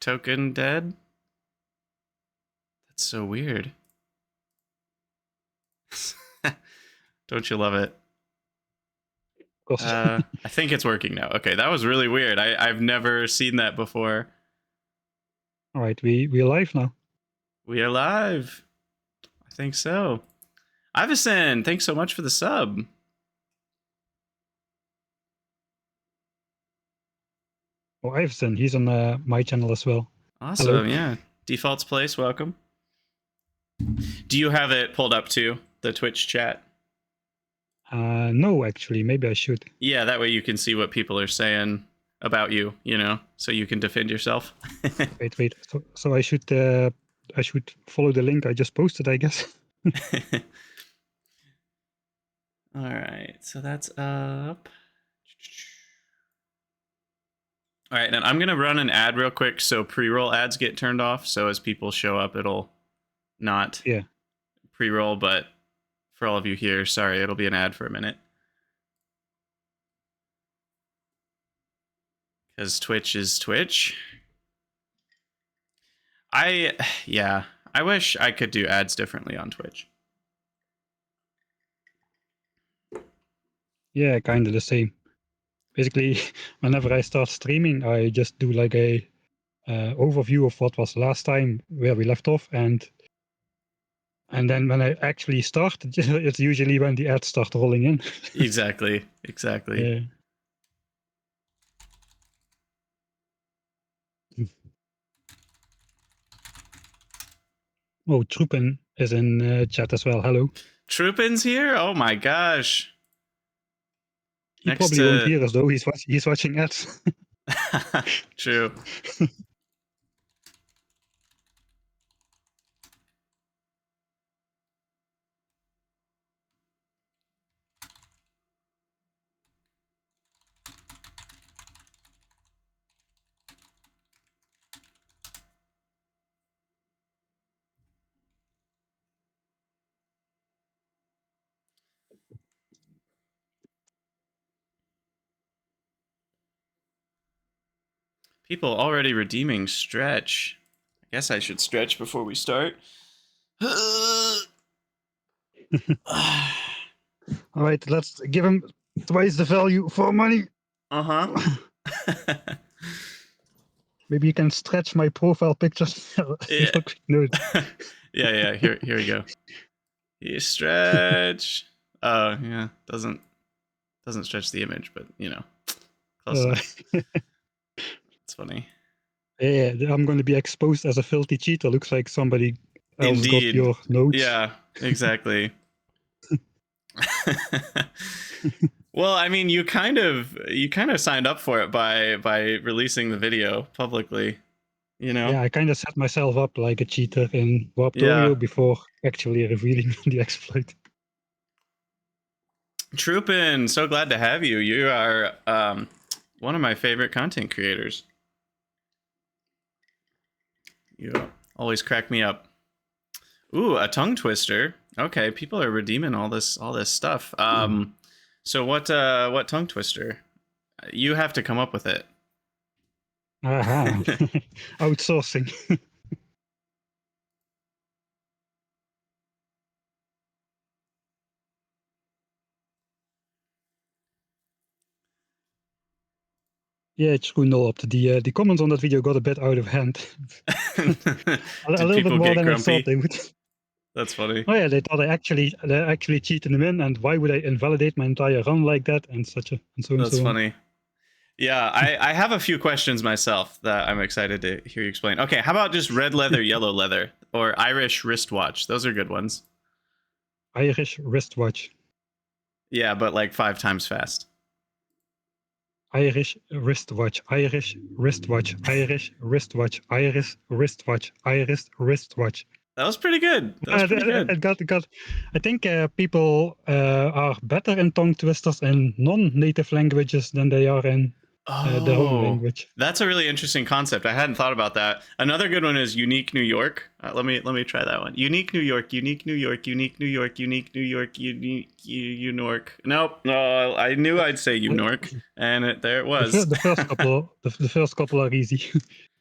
token dead? That's so weird. Don't you love it? Of course. I think it's working now. Okay, that was really weird. I've never seen that before. All right, we're live now. We are live. I think so. Iverson, thanks so much for the sub. Oh, Iverson, he's on my channel as well. Awesome, hello. Yeah. Default's Place, welcome. Do you have it pulled up too, the Twitch chat? No, actually, maybe I should. Yeah, that way you can see what people are saying about you, you know, so you can defend yourself. wait. So I should follow the link I just posted, I guess. All right, so that's up. All right, and I'm gonna run an ad real quick so pre-roll ads get turned off. So as people show up, it'll not pre-roll. But for all of you here, sorry, it'll be an ad for a minute. Because Twitch is Twitch. I wish I could do ads differently on Twitch. Yeah, kind of the same. Basically, whenever I start streaming, I just do like a overview of what was last time, where we left off, and then when I actually start, it's usually when the ads start rolling in. Exactly. Yeah. Oh, Troepen is in chat as well. Hello. Troepen's here? Oh my gosh. He probably won't hear us though. He's watching ads. True. People already redeeming stretch. I guess I should stretch before we start. All right, let's give him twice the value for money. Maybe you can stretch my profile pictures. Yeah. yeah. Here we go. You stretch. Oh yeah, doesn't stretch the image, but you know, close enough. It's funny. Yeah, I'm going to be exposed as a filthy cheater. Looks like somebody else got your notes. Yeah, exactly. Well, I mean, you kind of signed up for it by releasing the video publicly, you know? Yeah, I kind of set myself up like a cheater in Warptorio before actually revealing the exploit. Troopin, so glad to have you. You are one of my favorite content creators. You always crack me up. Ooh, a tongue twister. Okay, people are redeeming all this stuff. So what tongue twister? You have to come up with it. Outsourcing. Yeah, it's going all up. The comments on that video got a bit out of hand. a little bit more than grumpy? I thought they would. That's funny. Oh yeah, they thought I actually cheated them in, and why would I invalidate my entire run like that, and such a and so and That's so. That's funny. Yeah, I have a few questions myself that I'm excited to hear you explain. Okay, how about just red leather, yellow leather, or Irish wristwatch? Those are good ones. Irish wristwatch. Yeah, but like 5 times fast. Irish wristwatch, Irish wristwatch, Irish wristwatch, Irish wristwatch, Irish wristwatch. That was pretty good. That was pretty good. It got. I think people are better in tongue twisters in non-native languages than they are in their own language. That's a really interesting concept. I hadn't thought about that. Another good one is unique New York. Let me try that one. Unique New York, unique New York, unique New York, unique New York, unique Unork. Nope, no, I knew I'd say Unork, and there it was. The first couple are easy.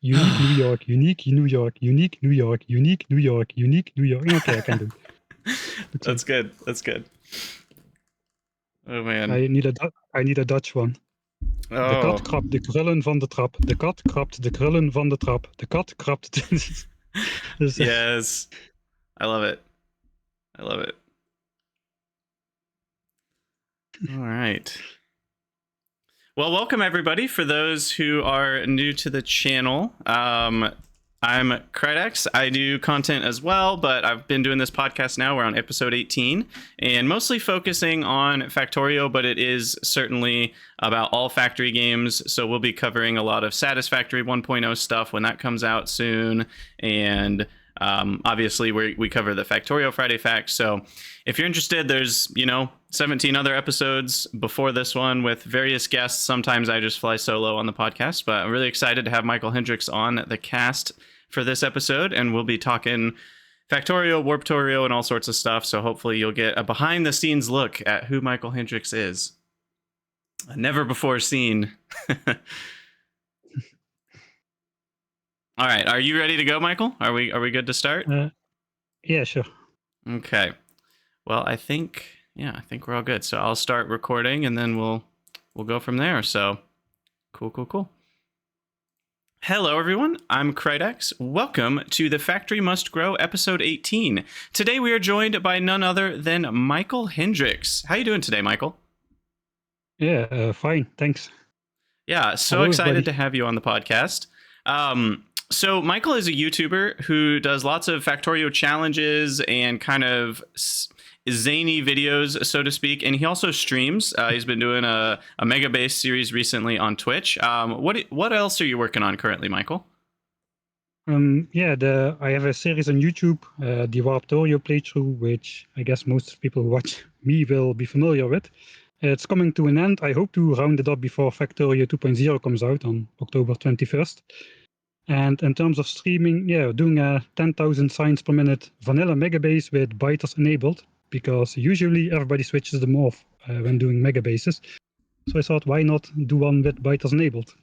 Unique New York, unique New York, unique New York, unique New York, unique New York. Okay, I can do it. That's good. That's good. Oh man. I need a Dutch one. Oh. De kat krabt de krullen van de trap. De kat krabt de krullen van de trap. De kat krabt... Yes. I love it. I love it. All right. Well, welcome everybody. For those who are new to the channel, I'm Hendriks. I do content as well, but I've been doing this podcast now. We're on episode 18 and mostly focusing on Factorio, but it is certainly about all factory games. So we'll be covering a lot of Satisfactory 1.0 stuff when that comes out soon. And obviously we cover the Factorio Friday Facts. So if you're interested, there's, 17 other episodes before this one with various guests. Sometimes I just fly solo on the podcast, but I'm really excited to have Michael Hendriks on the cast for this episode, and we'll be talking Factorio, Warptorio, and all sorts of stuff. So hopefully you'll get a behind the scenes look at who Michael Hendriks is. A never before seen. All right, are you ready to go, Michael? Are we good to start? Yeah, sure. Okay. Well, I think we're all good. So I'll start recording and then we'll go from there. So cool. Hello everyone, I'm Krydania. Welcome to the Factory Must Grow episode 18. Today we are joined by none other than Michael Hendriks. How you doing today, Michael? Yeah, fine, thanks. Yeah, so excited to have you on the podcast. So Michael is a YouTuber who does lots of Factorio challenges and kind of zany videos, so to speak, and he also streams. He's been doing a Mega Base series recently on Twitch. What else are you working on currently, Michael? I have a series on YouTube, the Warptorio playthrough, which I guess most people who watch me will be familiar with. It's coming to an end. I hope to round it up before Factorio 2.0 comes out on October 21st. And in terms of streaming, doing a 10,000 signs per minute vanilla megabase with biters enabled, because usually everybody switches them off when doing megabases. So I thought, why not do one with biters enabled?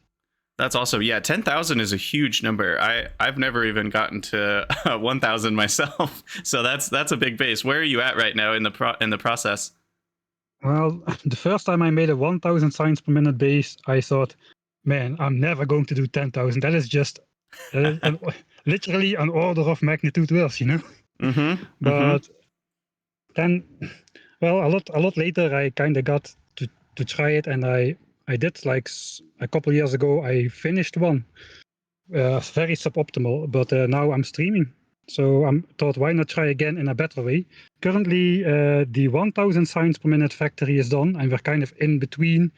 That's awesome. Yeah, 10,000 is a huge number. I've never even gotten to 1,000 myself. So that's a big base. Where are you at right now in the process? Well, the first time I made a 1,000 signs per minute base, I thought, man, I'm never going to do 10,000. That is just literally an order of magnitude worse, But then, well, a lot later, I kind of got to try it, and I did, like a couple of years ago, I finished one, very suboptimal, but now I'm streaming. So I thought, why not try again in a better way? Currently, the 1,000 signs per minute factory is done, and we're kind of in between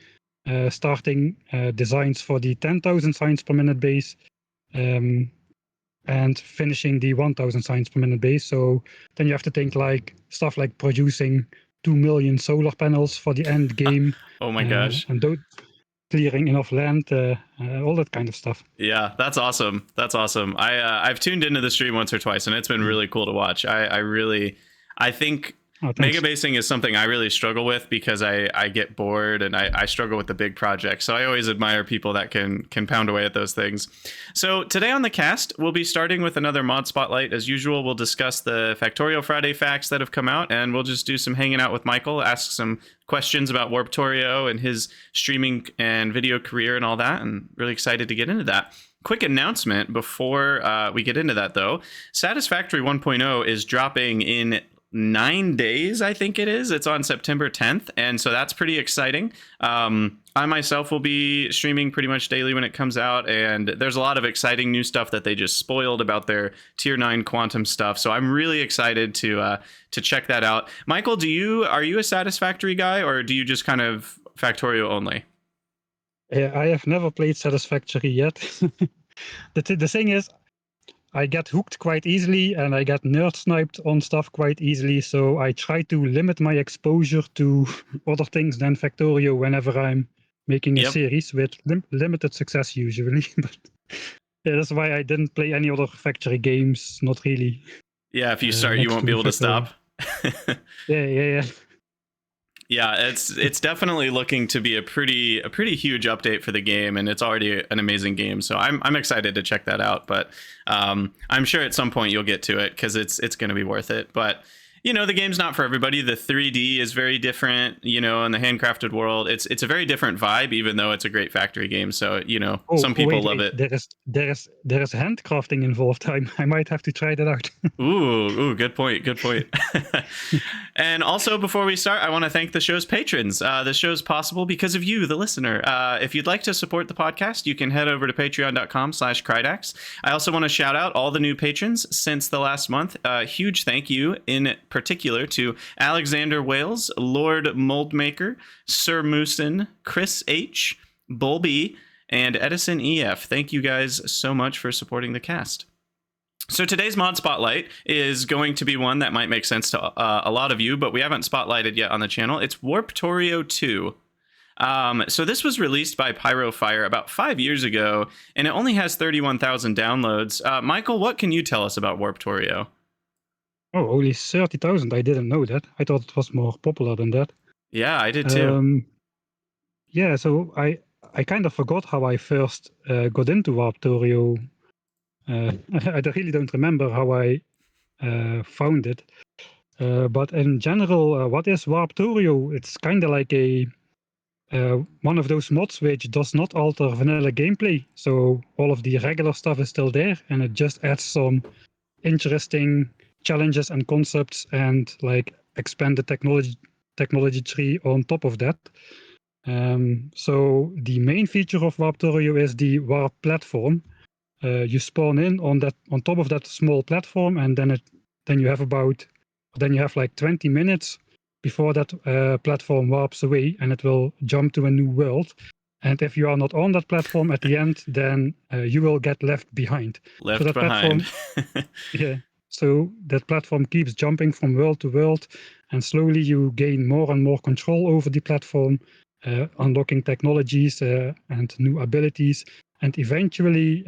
starting designs for the 10,000 signs per minute base and finishing the 1,000 signs per minute base. So then you have to think stuff like producing 2 million solar panels for the end game. Oh my gosh. And clearing enough land, all that kind of stuff. Yeah, that's awesome. That's awesome. I've tuned into the stream once or twice, and it's been really cool to watch. I think mega basing is something I really struggle with because I get bored and I struggle with the big projects. So I always admire people that can pound away at those things. So today on the cast, we'll be starting with another mod spotlight. As usual, we'll discuss the Factorio Friday facts that have come out, and we'll just do some hanging out with Michael, ask some questions about Warptorio and his streaming and video career and all that, and really excited to get into that. Quick announcement before we get into that, though. Satisfactory 1.0 is dropping in 9 days, I think it is. It's on September 10th, and so that's pretty exciting. I myself will be streaming pretty much daily when it comes out, and there's a lot of exciting new stuff that they just spoiled about their Tier 9 quantum stuff, so I'm really excited to check that out. Michael, are you a Satisfactory guy, or do you just kind of Factorio only? I have never played Satisfactory yet. The thing is, I get hooked quite easily and I get nerd sniped on stuff quite easily. So I try to limit my exposure to other things than Factorio whenever I'm making a series with limited success usually. But that's why I didn't play any other Factory games, not really. Yeah, if you start, you won't be able to stop. Yeah. Yeah, it's definitely looking to be a pretty huge update for the game, and it's already an amazing game. So I'm excited to check that out. But I'm sure at some point you'll get to it because it's going to be worth it. But the game's not for everybody. The 3D is very different, in the handcrafted world. It's a very different vibe, even though it's a great factory game. So some people love it. There is handcrafting involved. I might have to try that out. Ooh, good point. And also, before we start, I want to thank the show's patrons. The show's possible because of you, the listener. If you'd like to support the podcast, you can head over to patreon.com/Krydax. I also want to shout out all the new patrons since the last month. Huge thank you in particular to Alexander Wales, Lord Moldmaker, Sir Moosin, Chris H, Bulby, and Edison EF. Thank you guys so much for supporting the cast. So today's mod spotlight is going to be one that might make sense to a lot of you, but we haven't spotlighted yet on the channel. It's Warptorio 2. So this was released by Pyrofire about 5 years ago, and it only has 31,000 downloads. Michael, what can you tell us about Warptorio? Oh, only 30,000. I didn't know that. I thought it was more popular than that. Yeah, I did too. Yeah, so I kind of forgot how I first got into Warptorio. I really don't remember how I found it. But in general, what is Warptorio? It's kind of like one of those mods which does not alter vanilla gameplay. So all of the regular stuff is still there, and it just adds some interesting challenges and concepts and like expand the technology tree on top of that. So the main feature of Warptorio is the Warp platform. You spawn in on top of that small platform, and then you have like 20 minutes before that platform warps away, and it will jump to a new world. And if you are not on that platform at the end, then you will get left behind. Left behind. Yeah. So that platform keeps jumping from world to world, and slowly you gain more and more control over the platform, unlocking technologies and new abilities, and eventually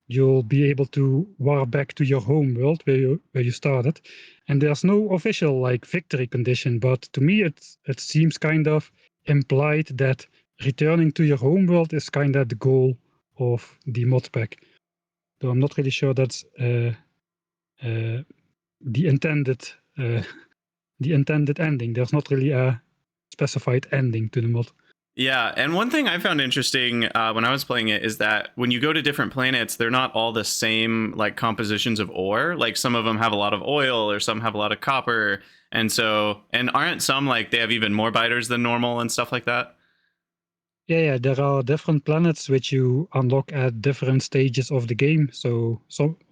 you'll be able to warp back to your home world where you started. And there's no official like victory condition, but to me it seems kind of implied that returning to your home world is kind of the goal of the mod pack. So I'm not really sure that's the intended ending. There's not really a specified ending to the mod. Yeah, and one thing I found interesting when I was playing it is that when you go to different planets, they're not all the same like compositions of ore. Like some of them have a lot of oil, or some have a lot of copper, and aren't some like they have even more biters than normal and stuff like that? Yeah, there are different planets which you unlock at different stages of the game. So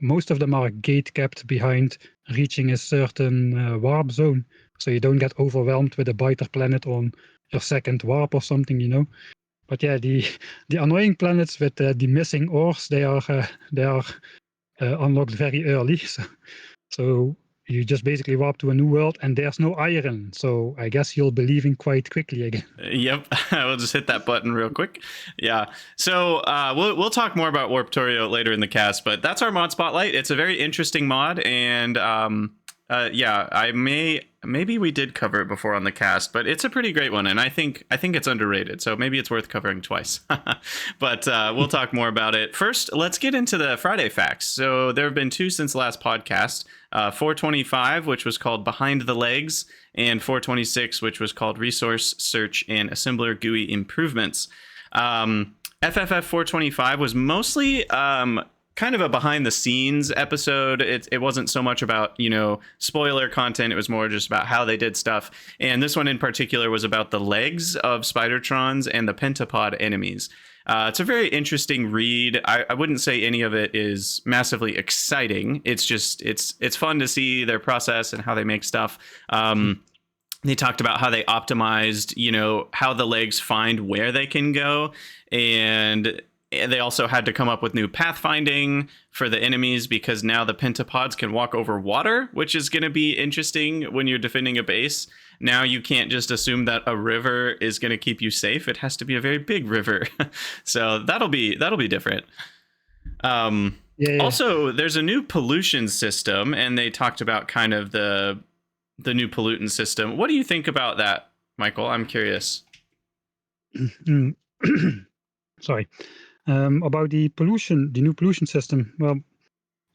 most of them are gate kept behind reaching a certain warp zone, so you don't get overwhelmed with a biter planet on your second warp or something. But yeah, the annoying planets with the missing ores, they are unlocked very early. So you just basically warp to a new world, and there's no iron. So I guess you'll be leaving quite quickly again. Yep, we'll just hit that button real quick. Yeah, so we'll talk more about Warptorio later in the cast, but that's our mod spotlight. It's a very interesting mod, and yeah, maybe we did cover it before on the cast, but it's a pretty great one, and I think it's underrated, so maybe it's worth covering twice. But we'll talk more about it. First, let's get into the Friday facts. So there have been 2 since the last podcast. 425, which was called Behind the Legs, and 426, which was called Resource Search and Assembler GUI Improvements. FFF 425 was mostly kind of a behind the scenes episode. It wasn't so much about, spoiler content. It was more just about how they did stuff. And this one in particular was about the legs of Spidertrons and the pentapod enemies. It's a very interesting read. I wouldn't say any of it is massively exciting. It's just it's fun to see their process and how they make stuff. They talked about how they optimized, how the legs find where they can go, and they also had to come up with new pathfinding for the enemies because now the pentapods can walk over water, which is going to be interesting when you're defending a base. Now you can't just assume that a river is going to keep you safe. It has to be a very big river. So that'll be different. Also, there's a new pollution system, and they talked about kind of the new pollutant system. What do you think about that, Michael? I'm curious. Sorry. About the pollution, the new pollution system. Well,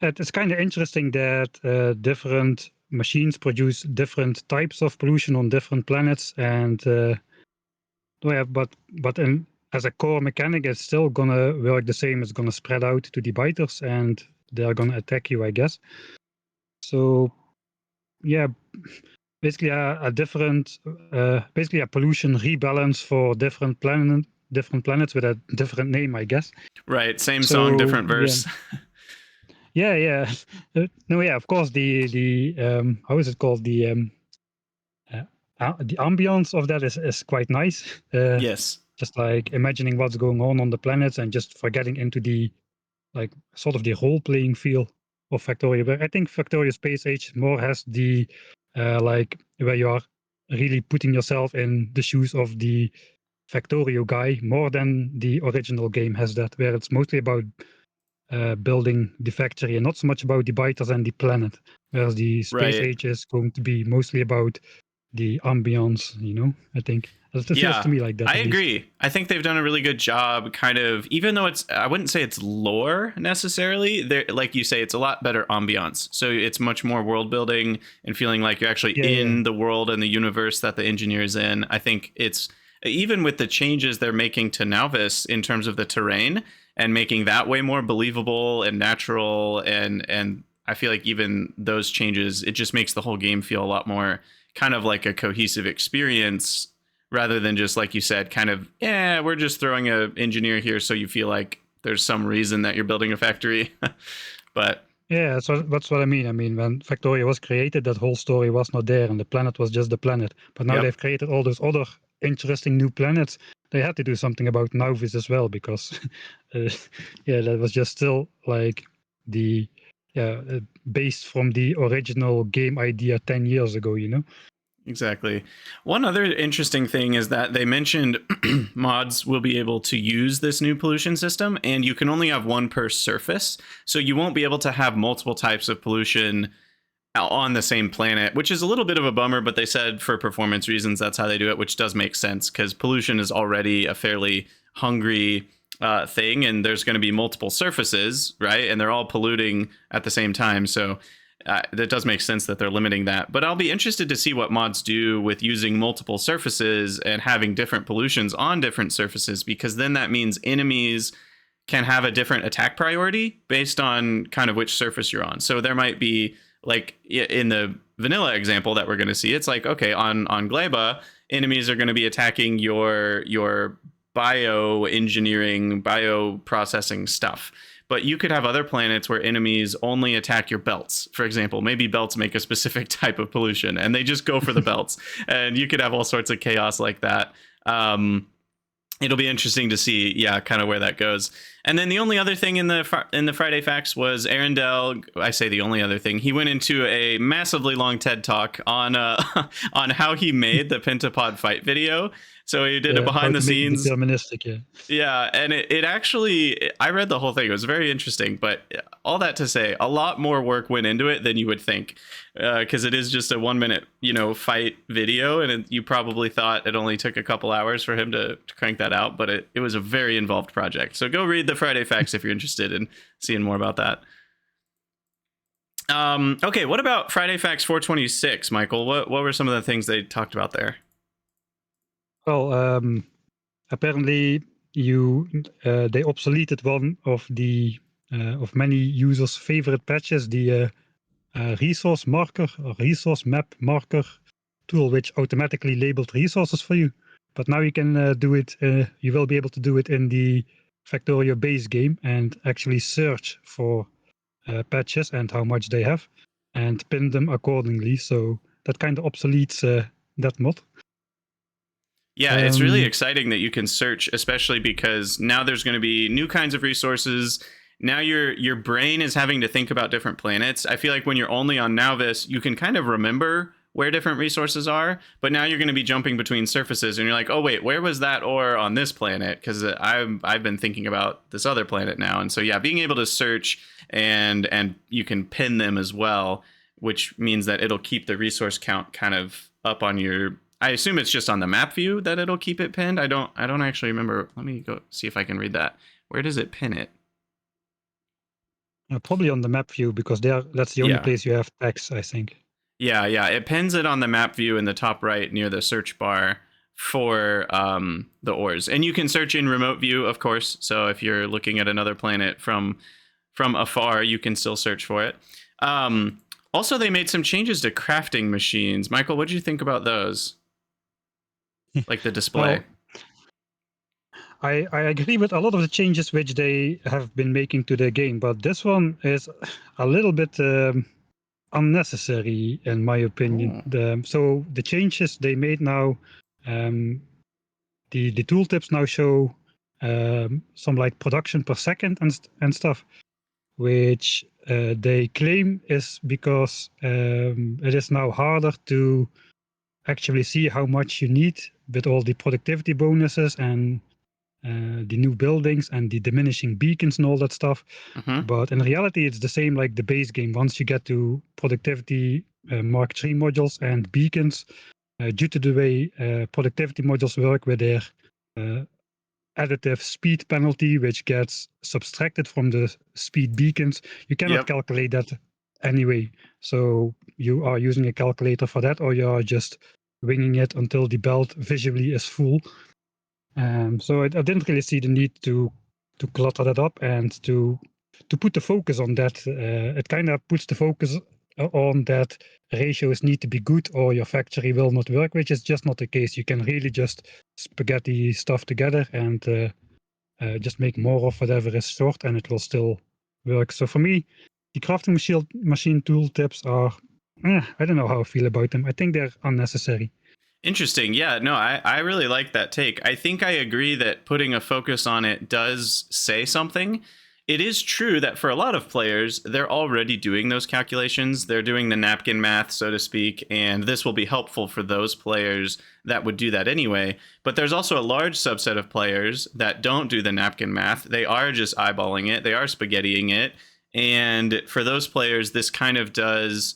it's kind of interesting that different machines produce different types of pollution on different planets, and as a core mechanic, it's still gonna work the same. It's gonna spread out to the biters, and they're gonna attack you, I guess. So, yeah, basically a different, basically a pollution rebalance for different planets with a different name, I guess. Right. Same song, different verse. Yeah. No, yeah. Of course, the how is it called? The ambience of that is quite nice. Yes. Just like imagining what's going on the planets and just forgetting into the like sort of the role playing feel of Factorio. But I think Factorio Space Age more has the like where you are really putting yourself in the shoes of the Factorio guy more than the original game has that, where it's mostly about building the factory and not so much about the biters and the planet. Whereas the Space Right. Age is going to be mostly about the ambience, I think. It feels to me like that. I agree. I think they've done a really good job, kind of, even though I wouldn't say it's lore necessarily. Like you say, it's a lot better ambiance. So it's much more world building and feeling like you're actually in the world and the universe that the engineer's in. I think it's, even with the changes they're making to Nauvis in terms of the terrain and making that way more believable and natural. And I feel like even those changes, it just makes the whole game feel a lot more kind of like a cohesive experience, rather than just, like you said, kind of, we're just throwing an engineer here so you feel like there's some reason that you're building a factory. But yeah, so that's what I mean. I mean, when Factorio was created, that whole story was not there, and the planet was just the planet. But now they've created all those other interesting new planets. They had to do something about Nauvis as well, because, that was just still like the based from the original game idea 10 years ago. Exactly. One other interesting thing is that they mentioned mods will be able to use this new pollution system, and you can only have one per surface. So you won't be able to have multiple types of pollution on the same planet, which is a little bit of a bummer, but they said for performance reasons, that's how they do it, which does make sense because pollution is already a fairly hungry thing, and there's going to be multiple surfaces, right? And they're all polluting at the same time. So that does make sense that they're limiting that. But I'll be interested to see what mods do with using multiple surfaces and having different pollutions on different surfaces, because then that means enemies can have a different attack priority based on kind of which surface you're on. So there might be, like in the vanilla example that we're going to see, it's like, okay, on Gleba, enemies are going to be attacking your bioengineering, bioprocessing stuff. But you could have other planets where enemies only attack your belts. For example, maybe belts make a specific type of pollution and they just go for the belts. And you could have all sorts of chaos like that. It'll be interesting to see, kind of where that goes. And then the only other thing in the Friday Facts was Arendelle. I say the only other thing. He went into a massively long TED talk on on how he made the Pentapod fight video. So he did a behind the scenes. Deterministic, Yeah, and it actually, I read the whole thing. It was very interesting, but all that to say, a lot more work went into it than you would think, because it is just a 1 minute, fight video, and you probably thought it only took a couple hours for him to crank that out, but it was a very involved project. So go read the Friday Facts if you're interested in seeing more about that. Okay, what about Friday Facts 426, Michael? What were some of the things they talked about there? Well, apparently they obsoleted one of the of many users' favorite patches, the resource marker or resource map marker tool, which automatically labeled resources for you. But now you can do it. You will be able to do it in the Factorio base game and actually search for patches and how much they have, and pin them accordingly. So that kind of obsoletes that mod. Yeah, it's really exciting that you can search, especially because now there's going to be new kinds of resources. Now your brain is having to think about different planets. I feel like when you're only on Nauvis, you can kind of remember where different resources are, but now you're going to be jumping between surfaces and you're like, oh wait, where was that ore on this planet? Because I've been thinking about this other planet now. And so being able to search and you can pin them as well, which means that it'll keep the resource count kind of up on your, I assume it's just on the map view that it'll keep it pinned. I don't actually remember. Let me go see if I can read that. Where does it pin it? Probably on the map view, because that's the only place you have text, I think. Yeah, it pins it on the map view in the top right near the search bar for the ores. And you can search in remote view, of course. So if you're looking at another planet from afar, you can still search for it. Also, they made some changes to crafting machines. Michael, what did you think about those? Like the display? I agree with a lot of the changes which they have been making to the game, but this one is a little bit unnecessary, in my opinion. So the changes they made now, the tooltips now show some like production per second and stuff, which they claim is because it is now harder to actually see how much you need with all the productivity bonuses and the new buildings and the diminishing beacons and all that stuff. But in reality, it's the same like the base game. Once you get to productivity Mark III modules and beacons, due to the way productivity modules work with their additive speed penalty, which gets subtracted from the speed beacons, you cannot calculate that anyway. So you are using a calculator for that, or you are just winging it until the belt visually is full. So I didn't really see the need to clutter that up and to put the focus on that. It kind of puts the focus on that ratios need to be good or your factory will not work, which is just not the case. You can really just spaghetti stuff together and just make more of whatever is short, and it will still work. So for me, the crafting machine tooltips are, I don't know how I feel about them. I think they're unnecessary. Interesting. Yeah, no, I really like that take. I think I agree that putting a focus on it does say something. It is true that for a lot of players, they're already doing those calculations. They're doing the napkin math, so to speak, and this will be helpful for those players that would do that anyway. But there's also a large subset of players that don't do the napkin math. They are just eyeballing it. They are spaghettiing it. And for those players, this kind of does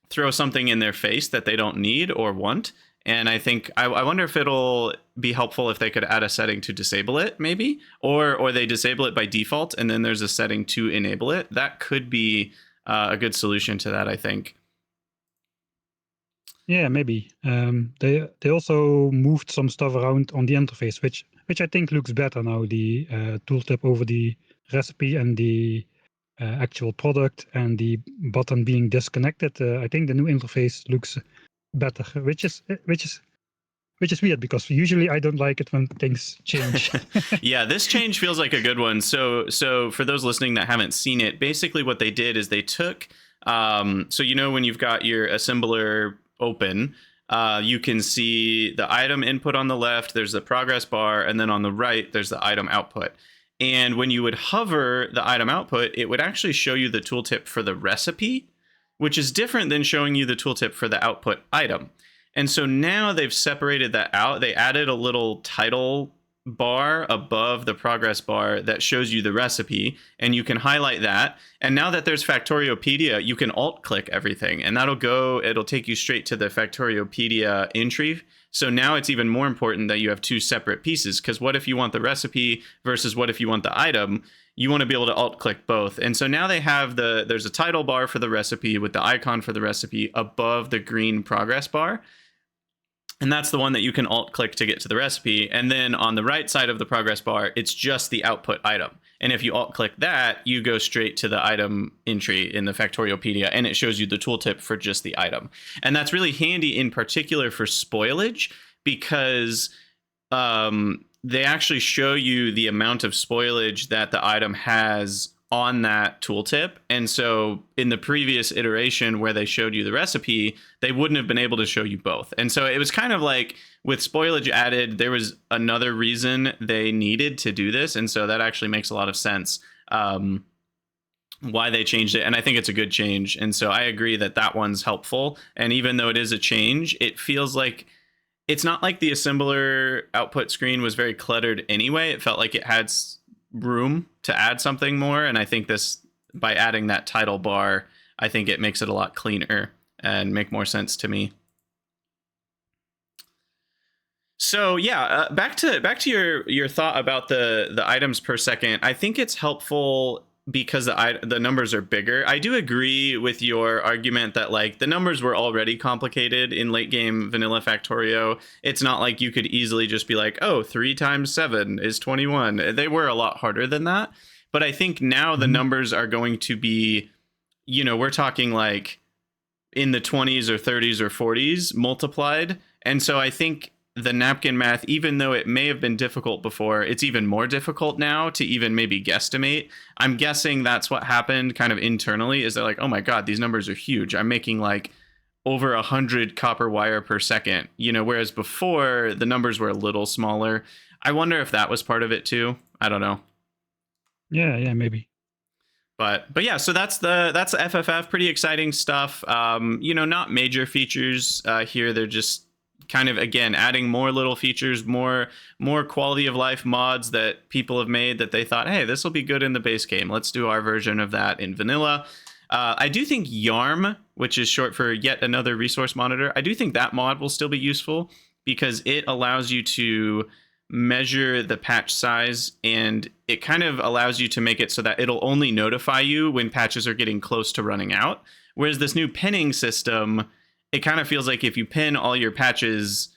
throw something in their face that they don't need or want. And I think I wonder if it'll be helpful if they could add a setting to disable it, maybe, or they disable it by default, and then there's a setting to enable it. That could be a good solution to that, I think. Yeah, maybe. They also moved some stuff around on the interface, which I think looks better now. The tooltip over the recipe and the actual product and the button being disconnected. I think the new interface looks better, which is weird because usually I don't like it when things change. Yeah, this change feels like a good one. So for those listening that haven't seen it, basically what they did is they took so when you've got your assembler open, you can see the item input on the left, there's the progress bar, and then on the right there's the item output. And when you would hover the item output, it would actually show you the tooltip for the recipe, which is different than showing you the tooltip for the output item. And so now they've separated that out. They added a little title bar above the progress bar that shows you the recipe, and you can highlight that. And now that there's Factoriopedia, you can alt-click everything, and it'll take you straight to the Factoriopedia entry. So now it's even more important that you have two separate pieces, because what if you want the recipe versus what if you want the item? You want to be able to alt-click both. And so now they have there's a title bar for the recipe with the icon for the recipe above the green progress bar. And that's the one that you can alt-click to get to the recipe. And then on the right side of the progress bar, it's just the output item. And if you alt-click that, you go straight to the item entry in the Factoriopedia, and it shows you the tooltip for just the item. And that's really handy in particular for spoilage, because they actually show you the amount of spoilage that the item has on that tooltip. And so in the previous iteration where they showed you the recipe, they wouldn't have been able to show you both. And so it was kind of like with spoilage added, there was another reason they needed to do this. And so that actually makes a lot of sense why they changed it. And I think it's a good change. And so I agree that one's helpful. And even though it is a change, it feels like it's not like the assembler output screen was very cluttered anyway. It felt like it had room to add something more, and I think this, by adding that title bar, I think it makes it a lot cleaner and make more sense to me. So yeah, back to your thought about the items per second. I think it's helpful because the numbers are bigger. I do agree with your argument that like the numbers were already complicated in late game vanilla Factorio. It's not like you could easily just be like, oh, 3 times 7 is 21. They were a lot harder than that. But I think now the numbers are going to be, we're talking like in the 20s or 30s or 40s multiplied. And so I think the napkin math, even though it may have been difficult before, it's even more difficult now to even maybe guesstimate. I'm guessing that's what happened kind of internally, is they're like, oh my God, these numbers are huge. I'm making like over 100 copper wire per second, whereas before the numbers were a little smaller. I wonder if that was part of it too. I don't know. Yeah, maybe. But yeah, so that's the FFF. Pretty exciting stuff. Not major features here. They're just kind of, again, adding more little features, more quality of life mods that people have made that they thought, hey, this will be good in the base game. Let's do our version of that in vanilla. I do think YARM, which is short for Yet Another Resource Monitor, I do think that mod will still be useful because it allows you to measure the patch size, and it kind of allows you to make it so that it'll only notify you when patches are getting close to running out. Whereas this new pinning system, it kind of feels like if you pin all your patches,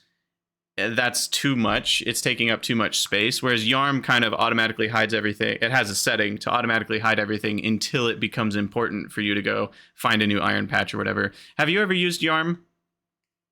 that's too much. It's taking up too much space. Whereas YARM kind of automatically hides everything. It has a setting to automatically hide everything until it becomes important for you to go find a new iron patch or whatever. Have you ever used YARM?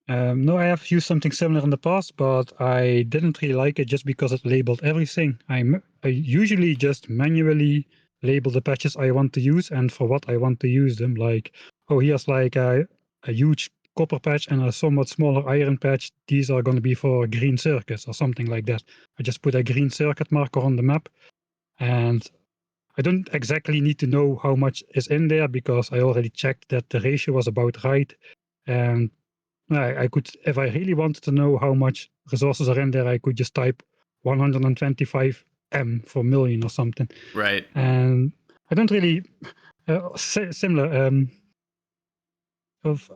No, I have used something similar in the past, but I didn't really like it just because it labeled everything. I usually just manually label the patches I want to use and for what I want to use them. Like, oh, here's like a huge copper patch and a somewhat smaller iron patch. These are going to be for green circuits or something like that. I just put a green circuit marker on the map, and I don't exactly need to know how much is in there because I already checked that the ratio was about right. And I could, if I really wanted to know how much resources are in there, I could just type 125 M for million or something. Right. And I don't really similar.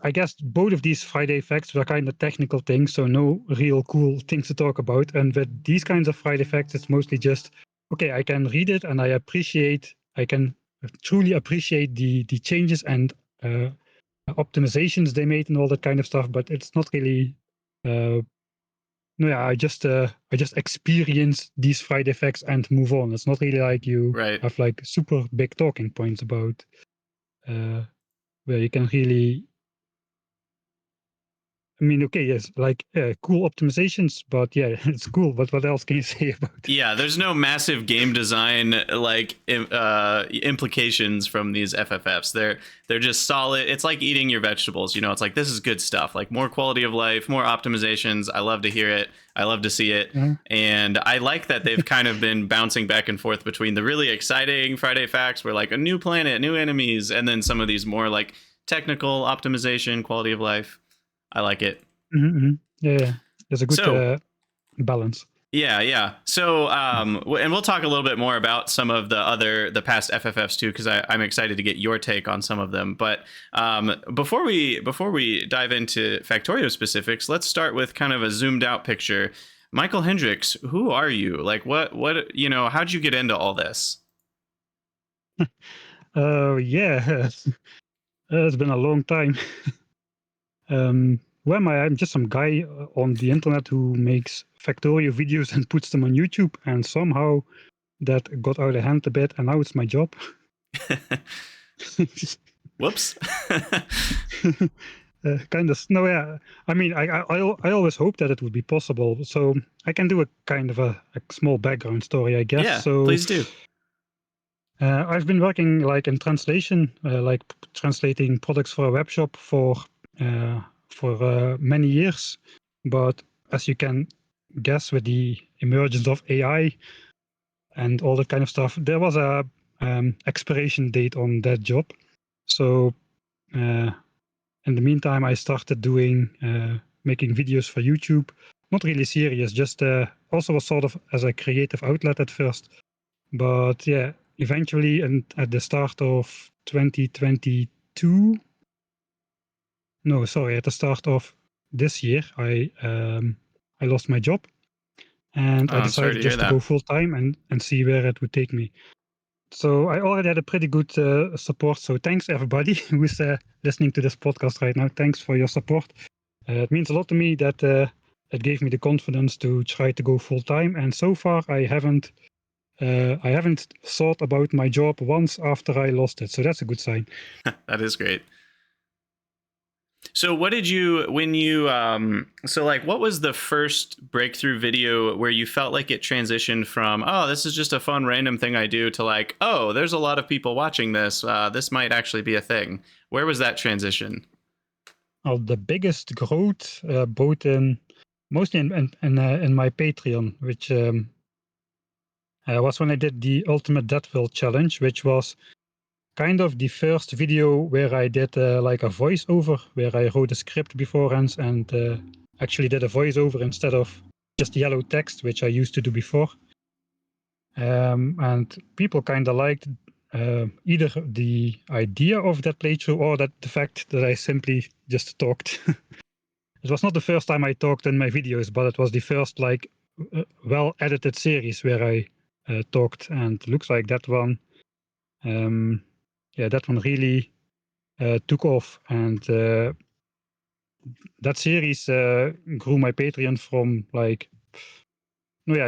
I guess both of these Friday effects were kind of technical things, so no real cool things to talk about. And with these kinds of Friday effects, it's mostly just okay. I can read it and I can truly appreciate the changes and optimizations they made and all that kind of stuff, but it's not really I just experience these Friday effects and move on. It's not really like you Right. have like super big talking points about where you can really, I mean, okay, yes, like cool optimizations, but yeah, it's cool. But what else can you say about it? Yeah, there's no massive game design like implications from these FFFs. They're just solid. It's like eating your vegetables. It's like, this is good stuff. Like more quality of life, more optimizations. I love to hear it. I love to see it. And I like that they've kind of been bouncing back and forth between the really exciting Friday facts where like a new planet, new enemies, and then some of these more like technical optimization, quality of life. I like it. Yeah, there's a good balance. Yeah. So, and we'll talk a little bit more about some of the past FFFs too, because I'm excited to get your take on some of them. But before we dive into Factorio specifics, let's start with kind of a zoomed out picture. Michael Hendriks, who are you? Like, what how'd you get into all this? Yeah, it's been a long time. Who am I? I'm just some guy on the internet who makes Factorio videos and puts them on YouTube, and somehow that got out of hand a bit, and now it's my job. Whoops. Kind of. No, yeah. I mean, I always hoped that it would be possible. So I can do a kind of a small background story, I guess. Yeah, so please do. I've been working like in translation, like translating products for a web shop for many years. But as you can guess, with the emergence of AI and all that kind of stuff, there was a expiration date on that job. So in the meantime, I started doing making videos for YouTube. Not really serious, just also was sort of as a creative outlet at first. But yeah, eventually, and at the start of 2022, no, sorry, at the start of this year, I I lost my job, and I decided just to go full time and see where it would take me. So I already had a pretty good support. So thanks everybody who's listening to this podcast right now. Thanks for your support. It means a lot to me that it gave me the confidence to try to go full time. And so far, I haven't thought about my job once after I lost it. So that's a good sign. That is great. So what did you, when you, so like, what was the first breakthrough video where you felt like it transitioned from, oh, this is just a fun random thing I do, to like, oh, there's a lot of people watching this. This might actually be a thing. Where was that transition? Well, the biggest growth, both mostly in my Patreon, which was when I did the Ultimate Deathville Challenge, which was kind of the first video where I did like a voiceover, where I wrote a script beforehand and actually did a voiceover instead of just yellow text, which I used to do before. And people kind of liked either the idea of that playthrough or that the fact that I simply just talked. It was not the first time I talked in my videos, but it was the first like well-edited series where I talked, and looks like that one. That one really took off, and that series grew my Patreon from like,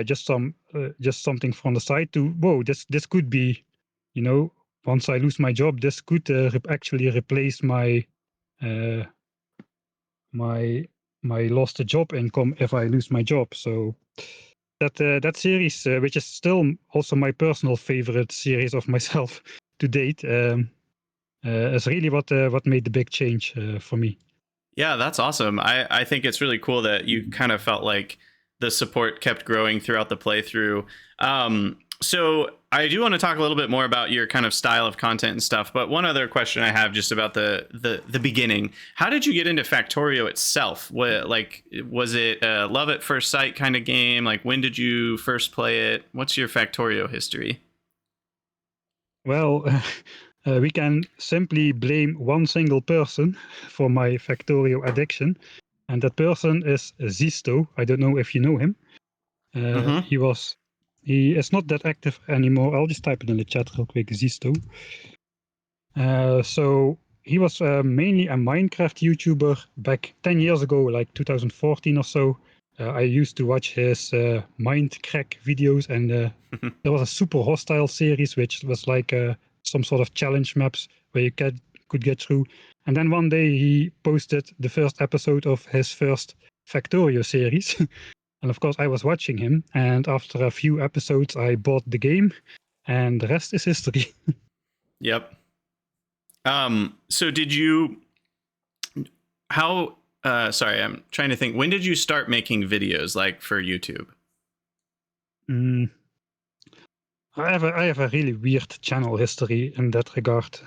just something from the side to whoa, this could be, once I lose my job, this could actually replace my my lost job income if I lose my job. So that series, which is still also my personal favorite series of myself to date, is really what made the big change for me. Yeah, that's awesome. I think it's really cool that you kind of felt like the support kept growing throughout the playthrough. So I do want to talk a little bit more about your kind of style of content and stuff. But one other question I have just about the beginning. How did you get into Factorio itself? Was it a love at first sight kind of game? Like, when did you first play it? What's your Factorio history? Well, we can simply blame one single person for my Factorio addiction, and that person is Zisto. I don't know if you know him. He is not that active anymore. I'll just type it in the chat real quick, Zisto. So he was mainly a Minecraft YouTuber back 10 years ago, like 2014 or so. I used to watch his Mindcrack videos, and there was a super hostile series, which was like some sort of challenge maps where you could get through. And then one day he posted the first episode of his first Factorio series. And of course, I was watching him. And after a few episodes, I bought the game, and the rest is history. Yep. So did you, sorry, I'm trying to think. When did you start making videos like for YouTube? I have a really weird channel history in that regard.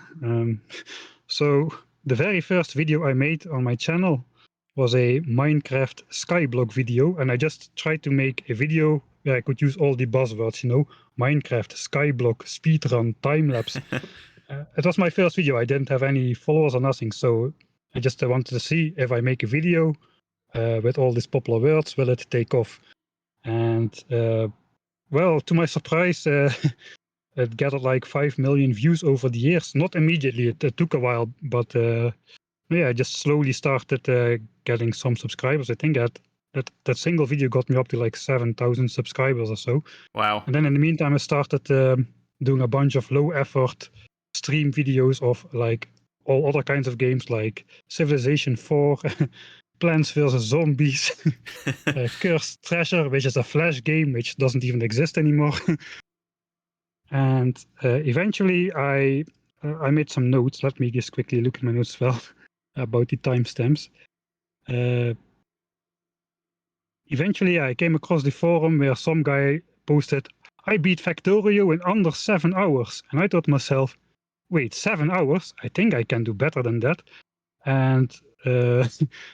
So the very first video I made on my channel was a Minecraft Skyblock video, and I just tried to make a video where I could use all the buzzwords, Minecraft, Skyblock, speedrun, time-lapse. It was my first video. I didn't have any followers or nothing, so I just wanted to see if I make a video with all these popular words, will it take off? And well, to my surprise, it gathered like 5 million views over the years. Not immediately, it took a while, but I just slowly started getting some subscribers. I think that single video got me up to like 7,000 subscribers or so. Wow. And then in the meantime, I started doing a bunch of low effort stream videos of like all other kinds of games like Civilization 4, Plants vs. Zombies, Cursed Treasure, which is a Flash game which doesn't even exist anymore. And eventually I made some notes. Let me just quickly look at my notes as well about the timestamps. Eventually I came across the forum where some guy posted, I beat Factorio in under 7 hours. And I thought to myself, wait, 7 hours? I think I can do better than that. And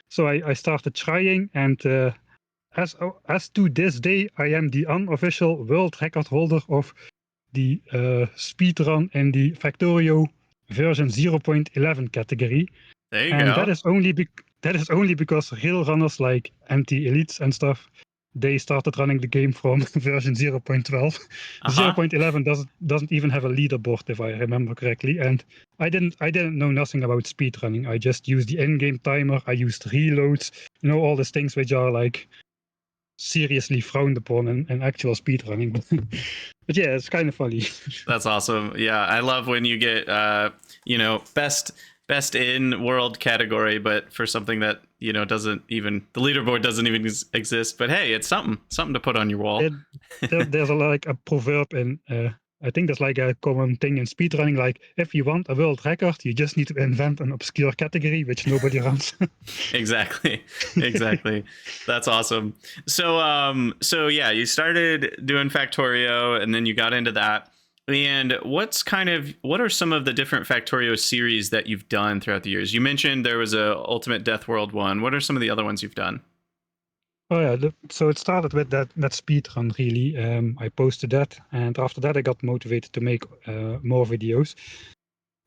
so I started trying, and as to this day, I am the unofficial world record holder of the speedrun in the Factorio version 0.11 category. There you go. That is only that is only because real runners like anti-elites and stuff, they started running the game from version 0.12. 0.11 doesn't even have a leaderboard, if I remember correctly. And I didn't know nothing about speedrunning. I just used the in-game timer. I used reloads, all these things which are like seriously frowned upon in actual speedrunning. But yeah, it's kind of funny. That's awesome. Yeah, I love when you get best in world category, but for something that doesn't even, the leaderboard doesn't even exist. But hey, it's something to put on your wall. There's like a proverb in. I think that's like a common thing in speedrunning. Like, if you want a world record, you just need to invent an obscure category which nobody runs. Exactly. That's awesome. So yeah, you started doing Factorio, and then you got into that. And what are some of the different Factorio series that you've done throughout the years? You mentioned there was a Ultimate Death World one. What are some of the other ones you've done? Oh yeah, so it started with that speed run really. I posted that, and after that I got motivated to make more videos.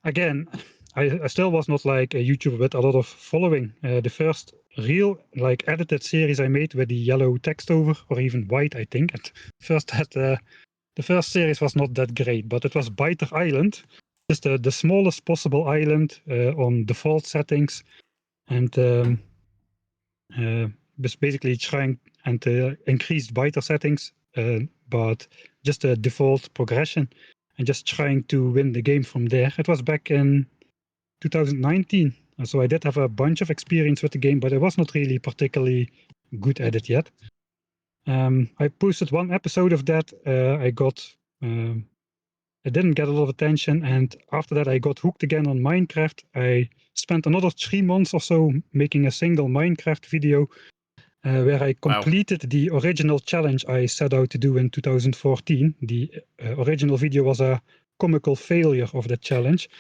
Again, I still was not like a YouTuber with a lot of following. The first real like edited series I made with the yellow text over, or even white, I think. At first the first series was not that great, but it was Biter Island, just the smallest possible island on default settings, and just basically trying and increased biter settings, but just a default progression, and just trying to win the game from there. It was back in 2019, so I did have a bunch of experience with the game, but I was not really particularly good at it yet. I posted one episode of that. It didn't get a lot of attention, and after that I got hooked again on Minecraft. I spent another 3 months or so making a single Minecraft video where I completed the original challenge I set out to do in 2014. The original video was a comical failure of that challenge.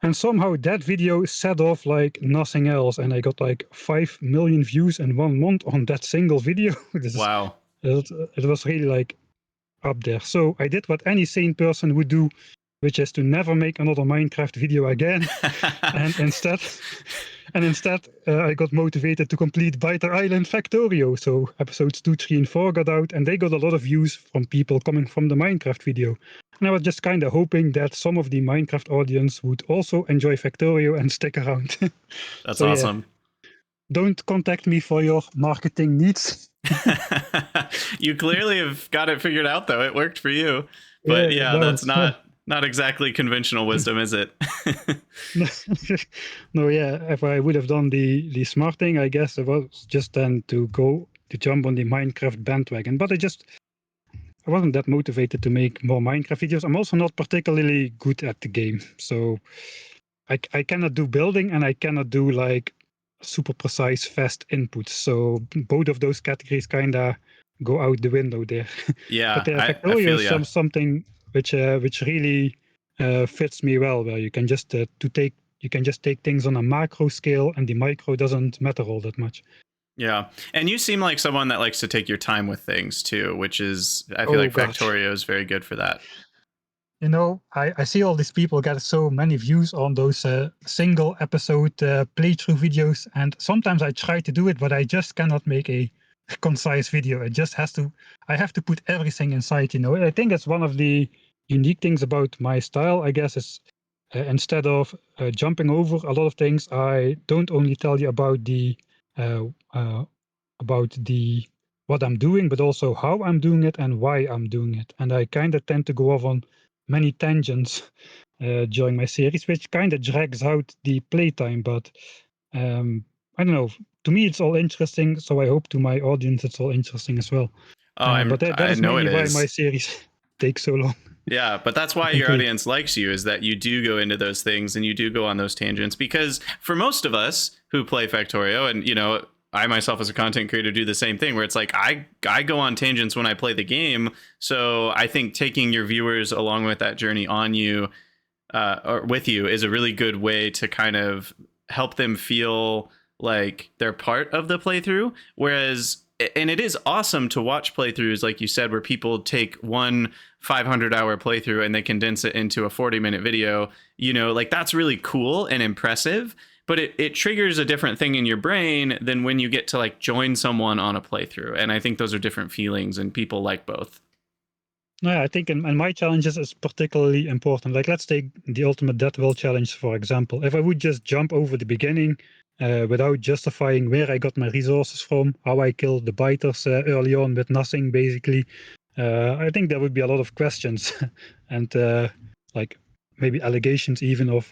And somehow that video set off like nothing else, and I got like 5 million views in 1 month on that single video. Wow. It was really like up there. So I did what any sane person would do, which is to never make another Minecraft video again. and instead I got motivated to complete Biter Island Factorio. So episodes 2, 3, and 4 got out, and they got a lot of views from people coming from the Minecraft video. And I was just kind of hoping that some of the Minecraft audience would also enjoy Factorio and stick around. That's awesome. Yeah. Don't contact me for your marketing needs. You clearly have got it figured out, though. It worked for you. But yeah, that's not exactly conventional wisdom, is it? No, yeah. If I would have done the smart thing, I guess it was just then to jump on the Minecraft bandwagon. But I wasn't that motivated to make more Minecraft videos. I'm also not particularly good at the game, so I cannot do building, and I cannot do like super precise fast inputs. So both of those categories kind of go out the window there. Yeah, but Factorio is something which really fits me well, where you can just take things on a macro scale, and the micro doesn't matter all that much. Yeah, and you seem like someone that likes to take your time with things too, which is, I feel like Factorio is very good for that. I see all these people get so many views on those single episode playthrough videos, and sometimes I try to do it, but I just cannot make a concise video. I have to put everything inside, I think that's one of the unique things about my style, I guess, is instead of jumping over a lot of things, I don't only tell you about what I'm doing, but also how I'm doing it and why I'm doing it. And I kind of tend to go off on many tangents during my series, which kind of drags out the playtime. But I don't know. To me, it's all interesting, so I hope to my audience it's all interesting as well. But that is mainly why my series takes so long. Yeah, but that's why your audience likes you, is that you do go into those things and you do go on those tangents. Because for most of us who play Factorio, and I myself as a content creator do the same thing, where it's like I go on tangents when I play the game. So I think taking your viewers along with that journey on you or with you is a really good way to kind of help them feel like they're part of the playthrough. Whereas, and it is awesome to watch playthroughs, like you said, where people take one 500-hour playthrough and they condense it into a 40-minute video. Like that's really cool and impressive. but it triggers a different thing in your brain than when you get to like join someone on a playthrough. And I think those are different feelings, and people like both. No, I think in my challenges is particularly important. Like, let's take the Ultimate Death World Challenge, for example. If I would just jump over the beginning without justifying where I got my resources from, how I killed the biters early on with nothing, basically, I think there would be a lot of questions and like maybe allegations even of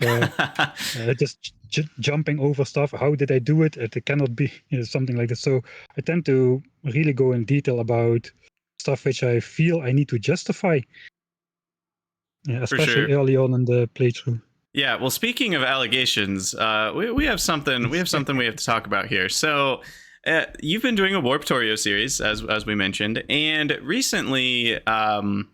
just jumping over stuff. How did I do it? It cannot be something like this. So I tend to really go in detail about stuff which I feel I need to justify, especially sure. early on in the playthrough. Yeah, well, speaking of allegations, we have something we have to talk about here. So, you've been doing a Warptorio series, as we mentioned, and recently, and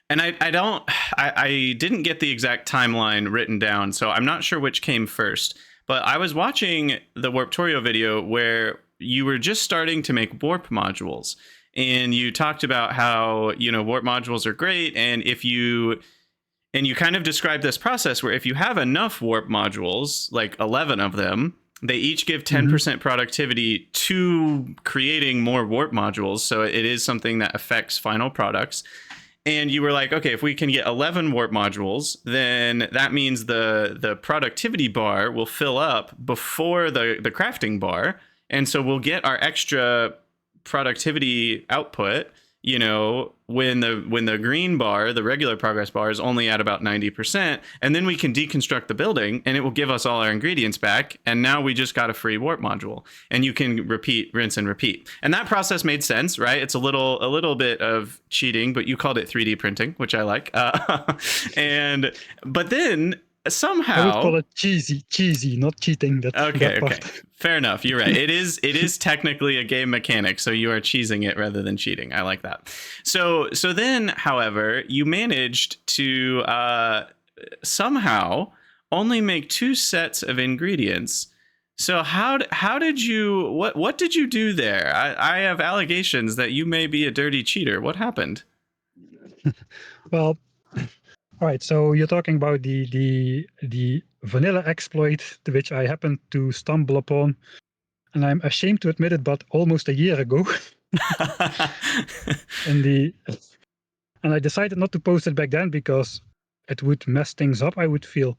I didn't get the exact timeline written down, so I'm not sure which came first. But I was watching the Warptorio video where you were just starting to make warp modules, and you talked about how warp modules are great, and you kind of described this process where if you have enough warp modules, like 11 of them, they each give 10% productivity to creating more warp modules. So it is something that affects final products. And you were like, okay, if we can get 11 warp modules, then that means the productivity bar will fill up before the crafting bar. And so we'll get our extra productivity output when the green bar, the regular progress bar, is only at about 90%, and then we can deconstruct the building and it will give us all our ingredients back, and now we just got a free warp module, and you can rinse and repeat. And that process made sense, right? It's a little bit of cheating, but you called it 3D printing, which I like. But then somehow I would call it cheesy, not cheating. That's okay. Fair enough. You're right. It is technically a game mechanic, so you are cheesing it rather than cheating. I like that. So then, however, you managed to somehow only make 2 sets of ingredients. So how did you what did you do there? I have allegations that you may be a dirty cheater. What happened? Well, all right. So you're talking about the vanilla exploit, which I happened to stumble upon, and I'm ashamed to admit it, but almost a year ago. And I decided not to post it back then because it would mess things up, I would feel.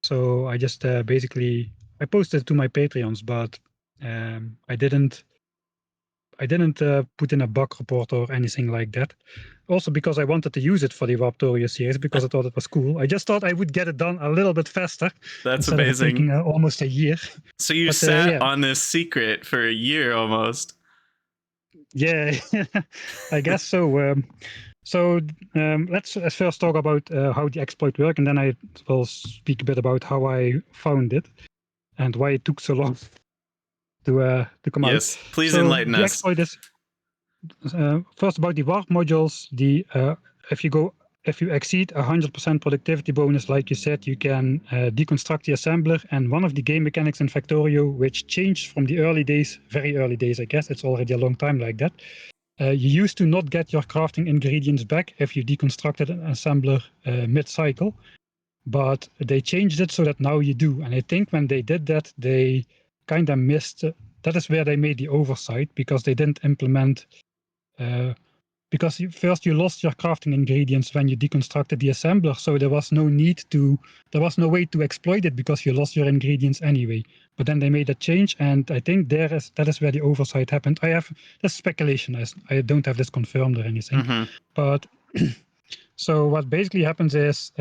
So I just basically I posted it to my Patreons, but I didn't put in a bug report or anything like that. Also because I wanted to use it for the Warptorio series because I thought it was cool. I just thought I would get it done a little bit faster. That's instead amazing. Of it taking almost a year. So you sat on this secret for a year almost. Yeah, I guess so. Let's first talk about how the exploit works, and then I will speak a bit about how I found it and why it took so long to come out. Yes, please enlighten us. The exploit is first about the warp modules. If you exceed 100% productivity bonus, like you said, you can deconstruct the assembler. And one of the game mechanics in Warptorio, which changed from the early days, very early days, I guess, it's already a long time like that. You used to not get your crafting ingredients back if you deconstructed an assembler mid-cycle, but they changed it so that now you do. And I think when they did that, they kind of missed. That is where they made the oversight, because they didn't implement. Because first you lost your crafting ingredients when you deconstructed the assembler, so there was no way to exploit it because you lost your ingredients anyway. But then they made a change, and I think that is where the oversight happened. That's speculation. I don't have this confirmed or anything. But so what basically happens is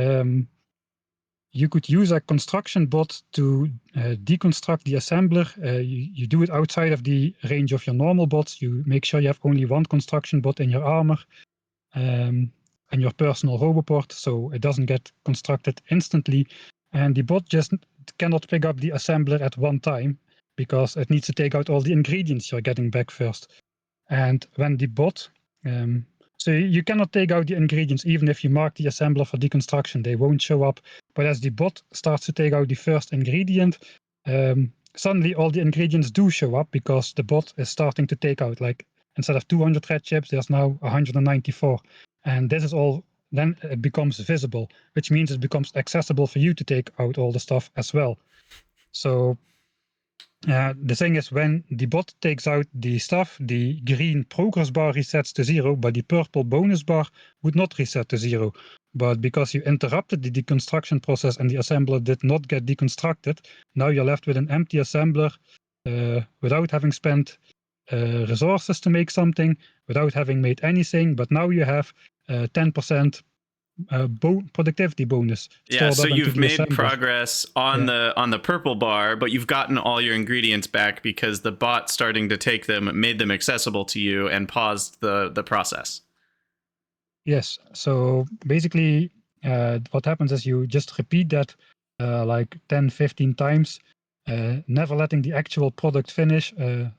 you could use a construction bot to deconstruct the assembler. You do it outside of the range of your normal bots. You make sure you have only one construction bot in your armor and your personal roboport, so it doesn't get constructed instantly. And the bot just cannot pick up the assembler at one time because it needs to take out all the ingredients you're getting back first. And when the bot... So you cannot take out the ingredients even if you mark the assembler for deconstruction. They won't show up. But as the bot starts to take out the first ingredient, suddenly all the ingredients do show up because the bot is starting to take out, like, instead of 200 red chips, there's now 194. And this is all, then it becomes visible, which means it becomes accessible for you to take out all the stuff as well. So the thing is, when the bot takes out the stuff, the green progress bar resets to 0, but the purple bonus bar would not reset to 0. But because you interrupted the deconstruction process and the assembler did not get deconstructed, now you're left with an empty assembler without having spent resources to make something, without having made anything, but now you have 10% productivity bonus. Yeah, so up into you've the made assembler. progress on the purple bar, but you've gotten all your ingredients back because the bot starting to take them made them accessible to you and paused the process. Yes. So basically, what happens is you just repeat that like 10, 15 times, never letting the actual product finish,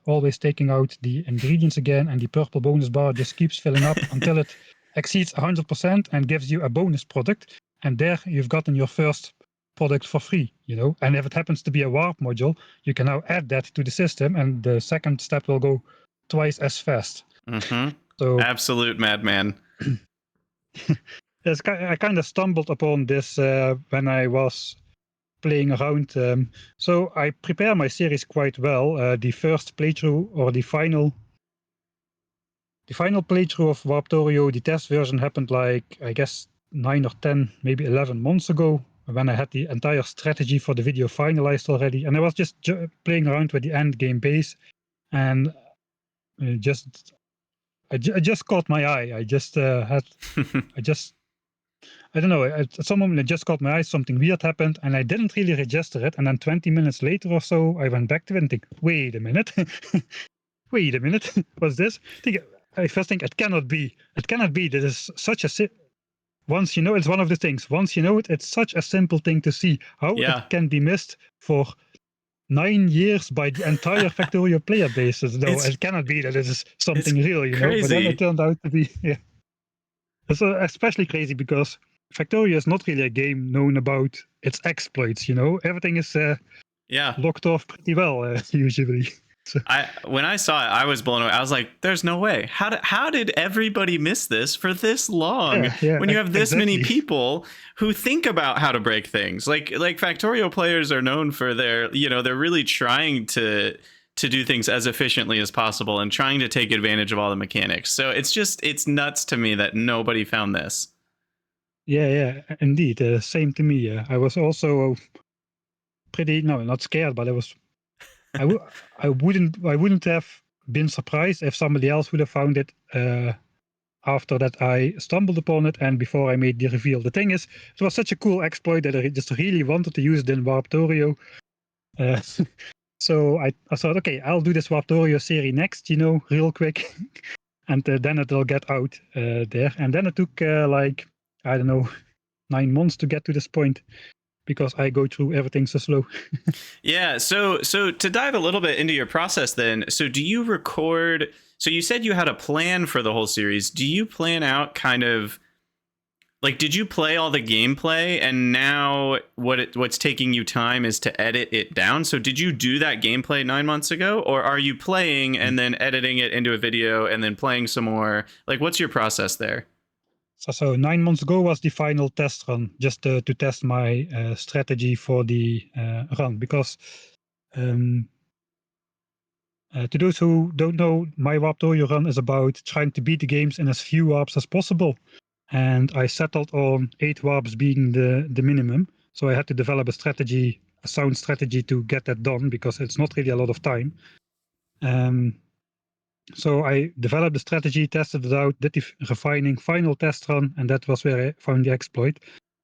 always taking out the ingredients again, and the purple bonus bar just keeps filling up until it exceeds 100% and gives you a bonus product. And there you've gotten your first product for free, And if it happens to be a warp module, you can now add that to the system, and the second step will go twice as fast. Mm-hmm. So absolute madman. Yes, I kind of stumbled upon this when I was playing around. So I prepare my series quite well. The first playthrough, or the final playthrough of Warptorio, the test version, happened like, I guess, 9 or 10, maybe 11 months ago, when I had the entire strategy for the video finalized already. And I was just playing around with the end game base, and I just caught my eye. I don't know, at some moment it just caught my eye, something weird happened, and I didn't really register it. And then 20 minutes later or so, I went back to it and think, wait a minute, what's this? I first think it cannot be. This is such a once you know, it's one of the things. Once you know it, it's such a simple thing to see. How it can be missed for 9 years by the entire Factorio player base. No, it cannot be that it is something real, crazy. But then it turned out to be, It's especially crazy because Factorio is not really a game known about its exploits, Everything is locked off pretty well, usually. So. When I saw it, I was blown away. I was like, "There's no way! How did everybody miss this for this long? When you have this many people who think about how to break things, like Factorio players are known for their, they're really trying to do things as efficiently as possible and trying to take advantage of all the mechanics. So it's nuts to me that nobody found this. Yeah, indeed. Same to me. I was also not scared, but I wouldn't have been surprised if somebody else would have found it after that I stumbled upon it and before I made the reveal. The thing is, it was such a cool exploit that I just really wanted to use it in Warptorio. So I thought, okay, I'll do this Warptorio series next, real quick. And then it'll get out there. And then it took I don't know, 9 months to get to this point, because I go through everything so slow. Yeah. So to dive a little bit into your process then, so do you record, so you said you had a plan for the whole series. Do you plan out kind of, like, did you play all the gameplay and now what's taking you time is to edit it down? So did you do that gameplay 9 months ago, or are you playing and then editing it into a video and then playing some more? Like, what's your process there? So 9 months ago was the final test run, just to test my strategy for the run. Because to those who don't know, my Warptorio run is about trying to beat the games in as few warps as possible. And I settled on 8 warps being the minimum. So I had to develop a sound strategy to get that done, because it's not really a lot of time. So I developed the strategy, tested it out, did the refining final test run, and that was where I found the exploit.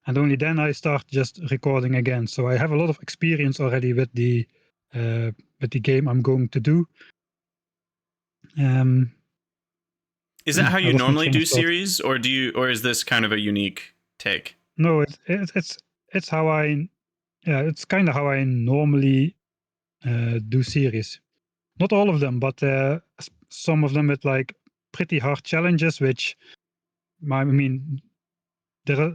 And only then I start just recording again. So I have a lot of experience already with the game I'm going to do. Is that how you normally do series, or is this kind of a unique take? No, it's how it's kind of how I normally do series. Not all of them, but some of them with like pretty hard challenges, which I mean, there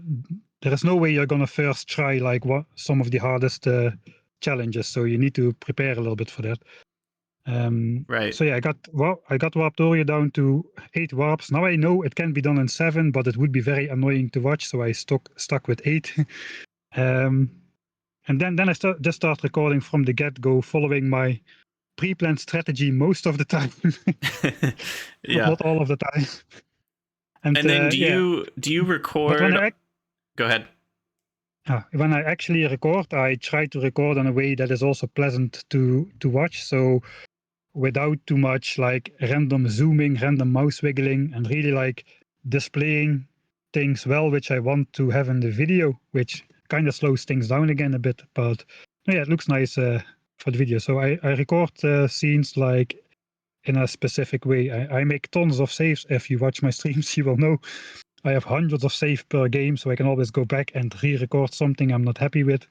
is no way you're gonna first try like some of the hardest challenges, so you need to prepare a little bit for that. Right. So yeah, I got Warptorio down to 8 warps. Now I know it can be done in 7, but it would be very annoying to watch, so I stuck with 8. And then I just start recording from the get-go, following my pre-planned strategy most of the time. Yeah. Not all of the time. And then do you record? But when Go ahead. When I actually record, I try to record in a way that is also pleasant to watch. So without too much like random zooming, random mouse wiggling, and really like displaying things well, which I want to have in the video, which kind of slows things down again a bit. But yeah, it looks nice for the video. So I record scenes like in a specific way. I make tons of saves. If you watch my streams, you will know I have hundreds of saves per game, so I can always go back and re-record something I'm not happy with.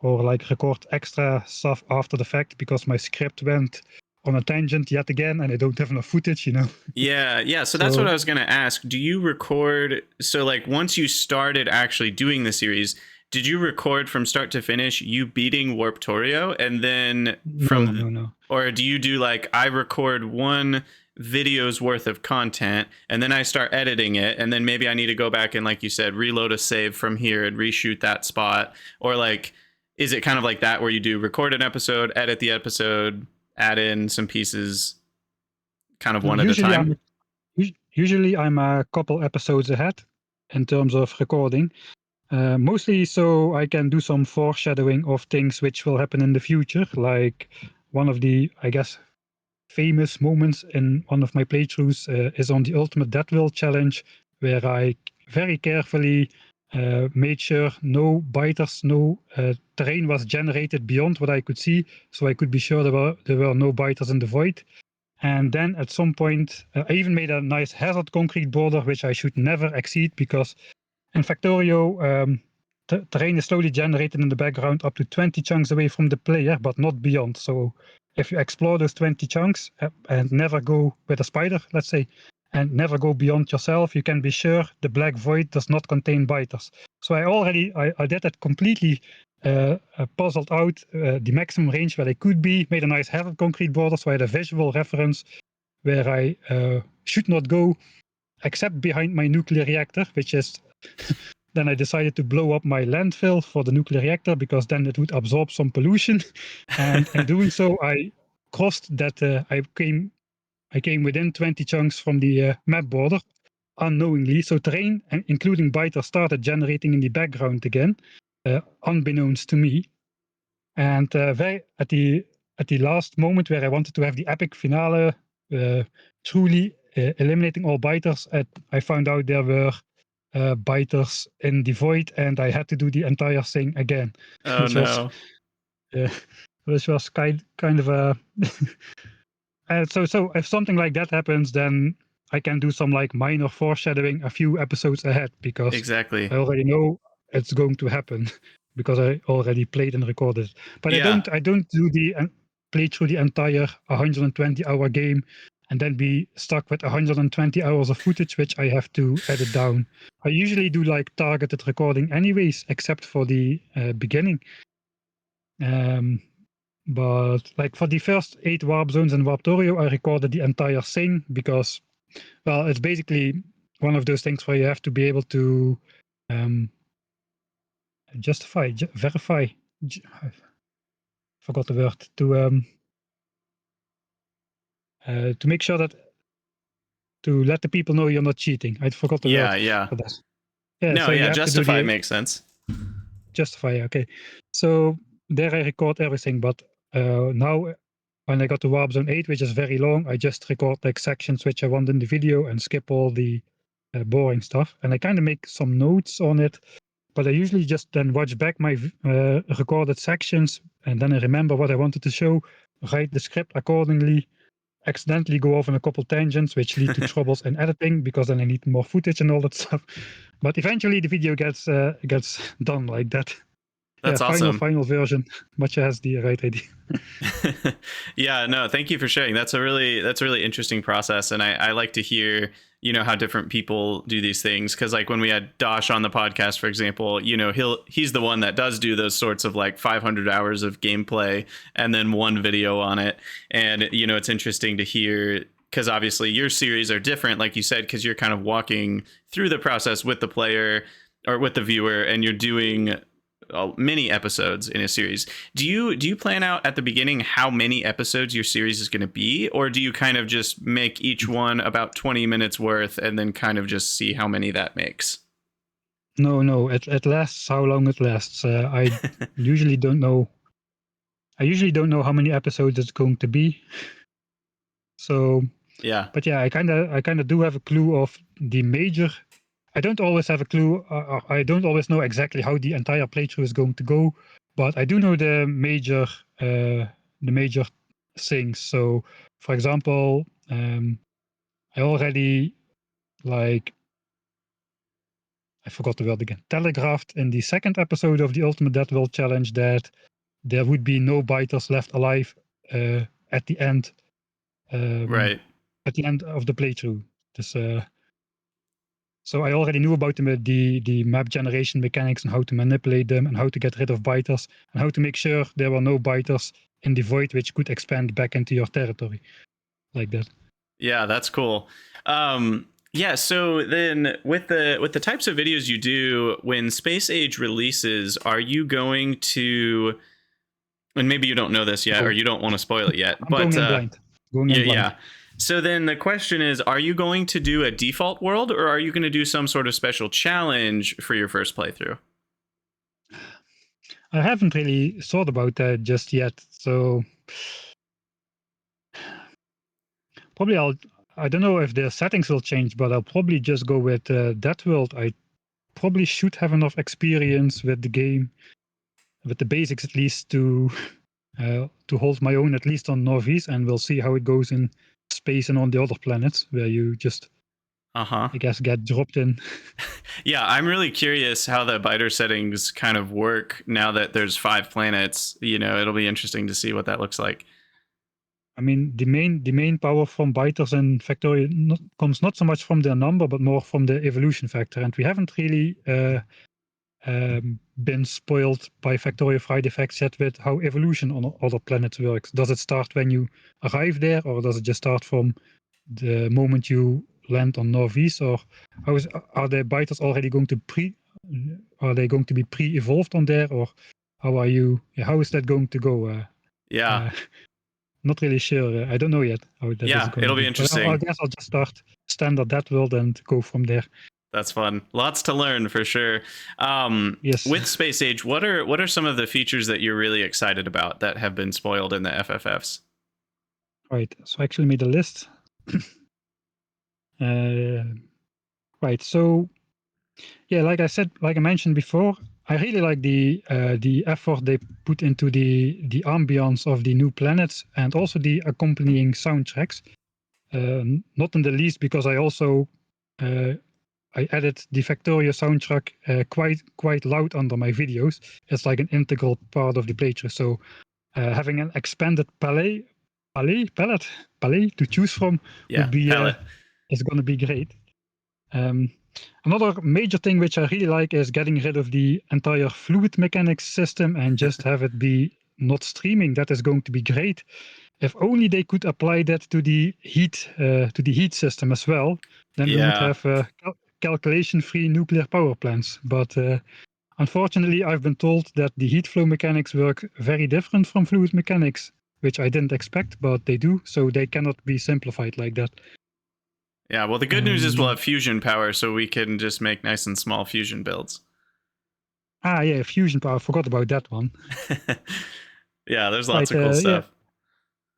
Or like record extra stuff after the fact because my script went on a tangent yet again and I don't have enough footage, Yeah. So that's what I was going to ask. Do you record? So like once you started actually doing the series, did you record from start to finish you beating Warptorio and then No. Or do you do like I record one video's worth of content and then I start editing it and then maybe I need to go back and, like you said, reload a save from here and reshoot that spot? Or like, is it kind of like that where you do record an episode, edit the episode, add in some pieces kind of one at a time? Usually I'm a couple episodes ahead in terms of recording. Mostly so I can do some foreshadowing of things which will happen in the future. Like one of the, I guess, famous moments in one of my playthroughs is on the Ultimate Death Will challenge, where I very carefully made sure no biters, no terrain was generated beyond what I could see, so I could be sure there were no biters in the void. And then at some point, I even made a nice hazard concrete border, which I should never exceed because in Factorio, terrain is slowly generated in the background up to 20 chunks away from the player, but not beyond. So if you explore those 20 chunks and never go with a spider, let's say, and never go beyond yourself, you can be sure the black void does not contain biters. So I did that completely, puzzled out the maximum range where they could be, made a nice hazard concrete border, so I had a visual reference where I should not go except behind my nuclear reactor, which is then I decided to blow up my landfill for the nuclear reactor because then it would absorb some pollution. And in doing so, I crossed that I came within 20 chunks from the map border unknowingly. So terrain, including biters, started generating in the background again, unbeknownst to me. And at the last moment where I wanted to have the epic finale, truly eliminating all biters, I found out there were biters in the void, and I had to do the entire thing again. Oh which no. Was kind of a so if something like that happens, then I can do some like minor foreshadowing a few episodes ahead because Exactly. I already know it's going to happen because I already played and recorded. But Yeah. I don't do play through the entire 120-hour game and then be stuck with 120 hours of footage which I have to edit down. I usually do like targeted recording anyways, except for the beginning. But like for the first 8 warp zones in Warptorio, I recorded the entire thing because, well, it's basically one of those things where you have to be able to verify. I forgot the word to make sure that to let the people know you're not cheating. I forgot the word for that. Yeah, No, so you have justify to do makes sense. Justify, okay. So there I record everything, but now when I got to Warp Zone 8, which is very long, I just record like sections which I want in the video and skip all the boring stuff. And I kind of make some notes on it, but I usually just then watch back my recorded sections and then I remember what I wanted to show, write the script accordingly, accidentally go off on a couple tangents which lead to troubles in editing because then I need more footage and all that stuff. But eventually the video gets done like that. That's awesome. Final version, much has the right idea. Yeah, no, thank you for sharing. That's a really interesting process, and I like to hear how different people do these things, because like when we had Dosh on the podcast, for example, he's the one that does do those sorts of like 500 hours of gameplay and then one video on it, and it's interesting to hear because obviously your series are different, like you said, because you're kind of walking through the process with the player. or with the viewer, and you're doing many episodes in a series, do you plan out at the beginning how many episodes your series is going to be, or do you kind of just make each one about 20 minutes worth and then kind of just see how many that makes? No, it lasts how long it lasts. I usually don't know. I usually don't know how many episodes it's going to be. So, Yeah. but yeah, I kind of do have a clue of the major. I don't always have a clue. I don't always know exactly how the entire playthrough is going to go, but I do know the major things. So, for example, I already like I forgot the word again. Telegraphed in the second episode of the Ultimate Death World Challenge that there would be no biters left alive at the end. Right. At the end of the playthrough. Dus, so I already knew about the map generation mechanics and how to manipulate them and how to get rid of biters and how to make sure there were no biters in the void which could expand back into your territory, like that. Yeah, that's cool. Yeah, so then with the types of videos you do when Space Age releases, are you going to, and maybe you don't know this yet or you don't want to spoil it yet, I'm but going in blind. yeah. So then the question is, are you going to do a default world, or are you going to do some sort of special challenge for your first playthrough? I haven't really thought about that just yet. So probably I don't know if the settings will change, but I'll probably just go with that world. I probably should have enough experience with the game, with the basics at least, to hold my own, at least on Norvis, and we'll see how it goes in space and on the other planets where you just, I guess, get dropped in. Yeah, I'm really curious how the biter settings kind of work now that there's 5 planets. You know, it'll be interesting to see what that looks like. I mean, the main power from biters and Factorio comes not so much from their number, but more from the evolution factor. And we haven't really been spoiled by Factorio Friday Facts yet with how evolution on other planets works. Does it start when you arrive there, or does it just start from the moment you land on Norvis, or are the biters already going to be pre-evolved on there, or how is that going to go? Not really sure. I don't know yet how that is going to it'll be. be interesting. I guess I'll just start standard that world and go from there. That's fun. Lots to learn for sure. Yes. With Space Age, what are some of the features that you're really excited about that have been spoiled in the FFFs? Right. So I actually made a list. Right. So yeah, like I mentioned before, I really like the effort they put into the ambience of the new planets and also the accompanying soundtracks. Not in the least because I also I added the Factorio soundtrack quite loud under my videos. It's like an integral part of the playthrough. So having an expanded palette to choose from would be is going to be great. Another major thing which I really like is getting rid of the entire fluid mechanics system and just have it be not streaming. That is going to be great. If only they could apply that to the heat system as well, then we would have calculation-free nuclear power plants. But unfortunately, I've been told that the heat flow mechanics work very different from fluid mechanics, which I didn't expect, but they do. So they cannot be simplified like that. Yeah, well, the good news is we'll have fusion power, so we can just make nice and small fusion builds. Yeah, fusion power. I forgot about that one. Yeah, there's lots of cool stuff.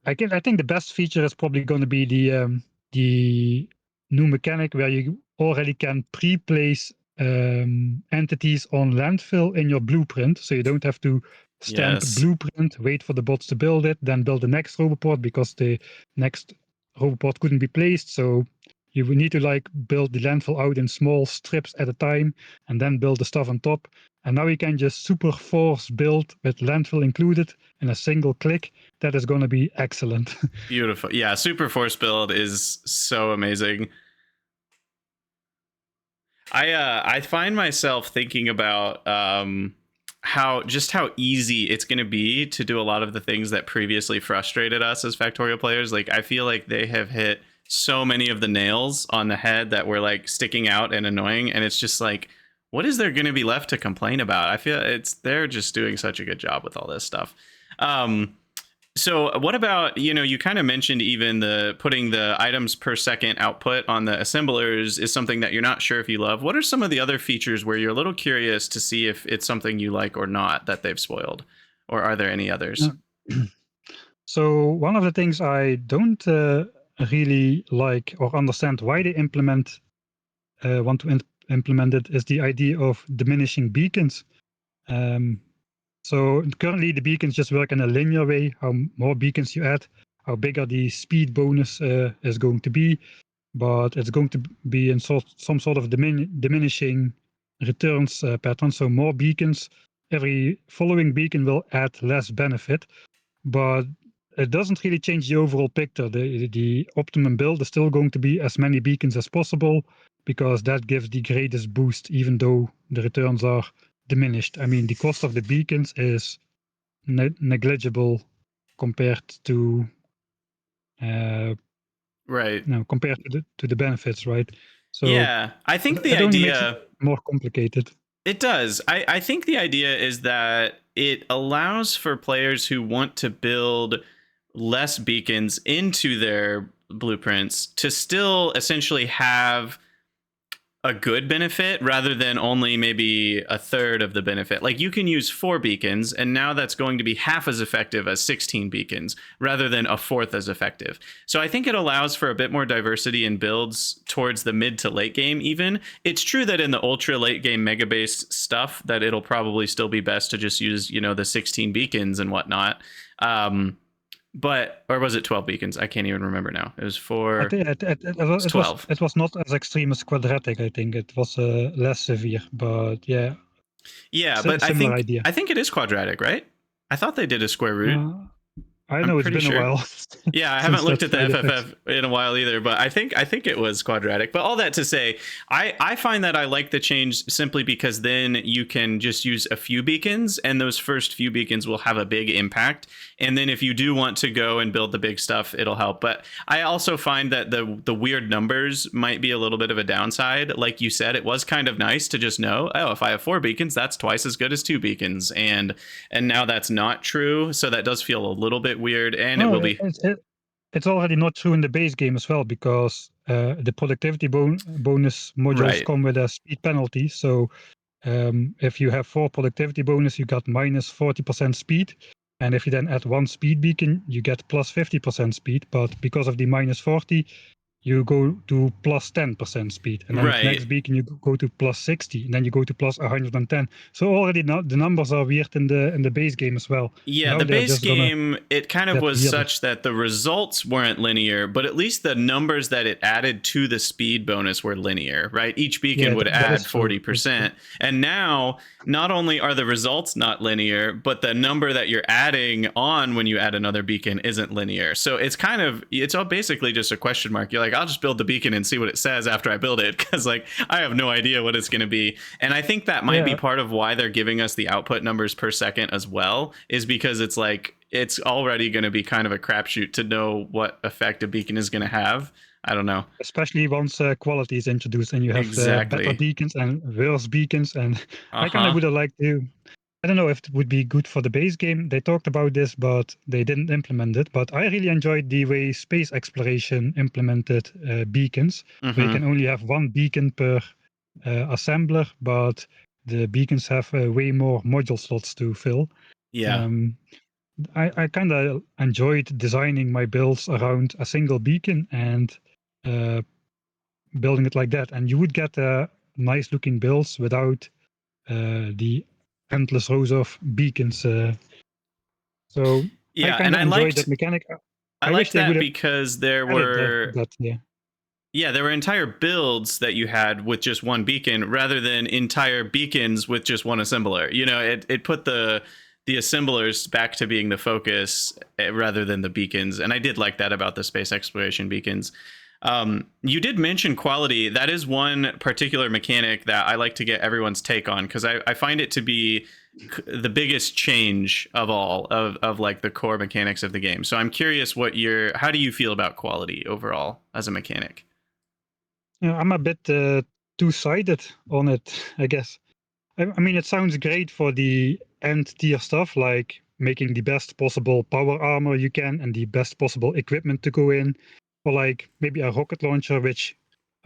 Yeah. I think the best feature is probably going to be the new mechanic where you already can pre-place entities on landfill in your blueprint, so you don't have to stamp blueprint, wait for the bots to build it, then build the next roboport because the next roboport couldn't be placed. So you would need to build the landfill out in small strips at a time and then build the stuff on top. And now you can just super force build with landfill included in a single click. That is going to be excellent. Beautiful. Yeah, super force build is so amazing. I find myself thinking about how easy it's going to be to do a lot of the things that previously frustrated us as Factorio players. Like, I feel like they have hit so many of the nails on the head that were like sticking out and annoying, and it's just like, what is there going to be left to complain about? I feel they're just doing such a good job with all this stuff. So what about, you kind of mentioned even the putting the items per second output on the assemblers is something that you're not sure if you love. What are some of the other features where you're a little curious to see if it's something you like or not that they've spoiled? Or are there any others? So one of the things I don't really like or understand why they want to implement it is the idea of diminishing beacons. So currently the beacons just work in a linear way. How more beacons you add, how bigger the speed bonus is going to be. But it's going to be in some sort of diminishing returns pattern. So more beacons, every following beacon will add less benefit. But it doesn't really change the overall picture. The optimum build is still going to be as many beacons as possible, because that gives the greatest boost, even though the returns are diminished. I mean, the cost of the beacons is negligible compared to Right. compared to the benefits, right? So Yeah, I think the it only makes it idea more complicated. It does. I think the idea is that it allows for players who want to build less beacons into their blueprints to still essentially have a good benefit rather than only maybe a third of the benefit. Like you can use 4 beacons, and now that's going to be half as effective as 16 beacons rather than a fourth as effective. So I think it allows for a bit more diversity in builds towards the mid to late game even. It's true that in the ultra late game mega base stuff that it'll probably still be best to just use, the 16 beacons and whatnot. But or was it 12 beacons? I can't even remember now. It was 4. It's 12. It was not as extreme as quadratic. I think it was less severe, but yeah. Yeah, but similar idea. I think it is quadratic, right? I thought they did a square root. I know it's been a while. Yeah, I haven't looked at the FFF in a while either, but I think it was quadratic. But all that to say, I find that I like the change simply because then you can just use a few beacons, and those first few beacons will have a big impact. And then if you do want to go and build the big stuff, it'll help. But I also find that the weird numbers might be a little bit of a downside. Like you said, it was kind of nice to just know, oh, if I have 4 beacons, that's twice as good as 2 beacons. And now that's not true. So that does feel a little bit weird, and it will be. It's already not true in the base game as well, because the productivity bonus modules come with a speed penalty. So if you have 4 productivity bonus, you got minus 40% speed. And if you then add 1 speed beacon, you get plus 50% speed. But because of the minus 40, you go to plus 10% speed. And then the next beacon, you go to plus 60. And then you go to plus 110. So already the numbers are weird in the base game as well. Yeah, now the base game, it kind of was such that the results weren't linear, but at least the numbers that it added to the speed bonus were linear, right? Each beacon would add 40%. And now, not only are the results not linear, but the number that you're adding on when you add another beacon isn't linear. So it's all basically just a question mark. You're like, I'll just build the beacon and see what it says after I build it, because like I have no idea what it's going to be. And I think that might be part of why they're giving us the output numbers per second as well, is because it's like it's already going to be kind of a crapshoot to know what effect a beacon is going to have. I don't know. Especially once quality is introduced and you have better beacons and worse beacons. And I kind of would have liked to. I don't know if it would be good for the base game. They talked about this, but they didn't implement it. But I really enjoyed the way space exploration implemented beacons. Where you can only have 1 beacon per assembler, but the beacons have way more module slots to fill. Yeah. I kind of enjoyed designing my builds around a single beacon and building it like that. And you would get nice looking builds without the endless rows of beacons. So yeah, I kind of enjoyed that mechanic. I liked that because there were there were entire builds that you had with just 1 beacon rather than entire beacons with just 1 assembler. It put the assemblers back to being the focus rather than the beacons, and I did like that about the space exploration beacons. You did mention quality. That is one particular mechanic that I like to get everyone's take on, because I find it to be the biggest change of all of like the core mechanics of the game. So I'm curious how do you feel about quality overall as a mechanic? I'm a bit two-sided on it, I guess. I mean, it sounds great for the end tier stuff, like making the best possible power armor you can and the best possible equipment to go in, or like maybe a rocket launcher, which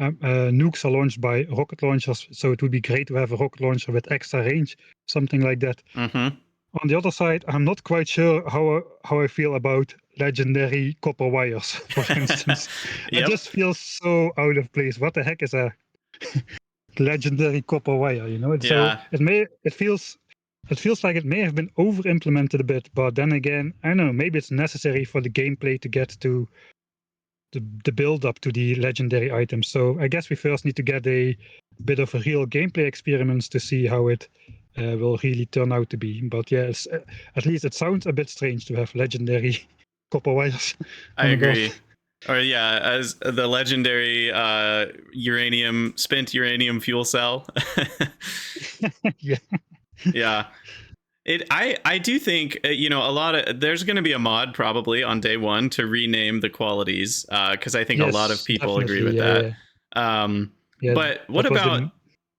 nukes are launched by rocket launchers, so it would be great to have a rocket launcher with extra range, something like that. Mm-hmm. On the other side, I'm not quite sure how I feel about legendary copper wires, for instance. Yep. It just feels so out of place. What the heck is a legendary copper wire? You know, so it feels like it may have been over implemented a bit, but then again, I don't know. Maybe it's necessary for the gameplay to get to the build up to the legendary items. So I guess we first need to get a bit of a real gameplay experiments to see how it will really turn out to be. But yeah, at least it sounds a bit strange to have legendary copper wires. I agree. Or yeah, as the legendary spent uranium fuel cell. Yeah. Yeah. I do think there's going to be a mod probably on day one to rename the qualities because I think a lot of people agree with that. Yeah. But what about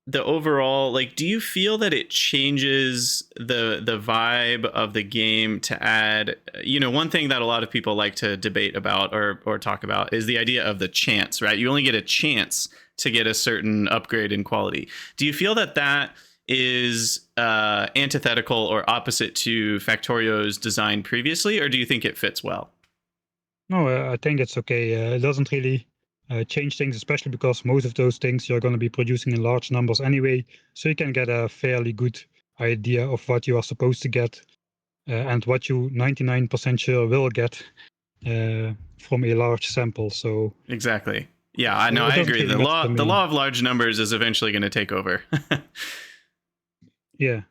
the overall, like, do you feel that it changes the vibe of the game to add, one thing that a lot of people like to debate about or talk about is the idea of the chance, right? You only get a chance to get a certain upgrade in quality. Do you feel that is antithetical or opposite to Factorio's design previously, or do you think it fits well? No, I think it's okay. It doesn't really change things, especially because most of those things you're going to be producing in large numbers anyway, so you can get a fairly good idea of what you are supposed to get and what you 99% sure will get from a large sample. So exactly. Yeah, I know. I agree. The law of large numbers is eventually going to take over. Yeah.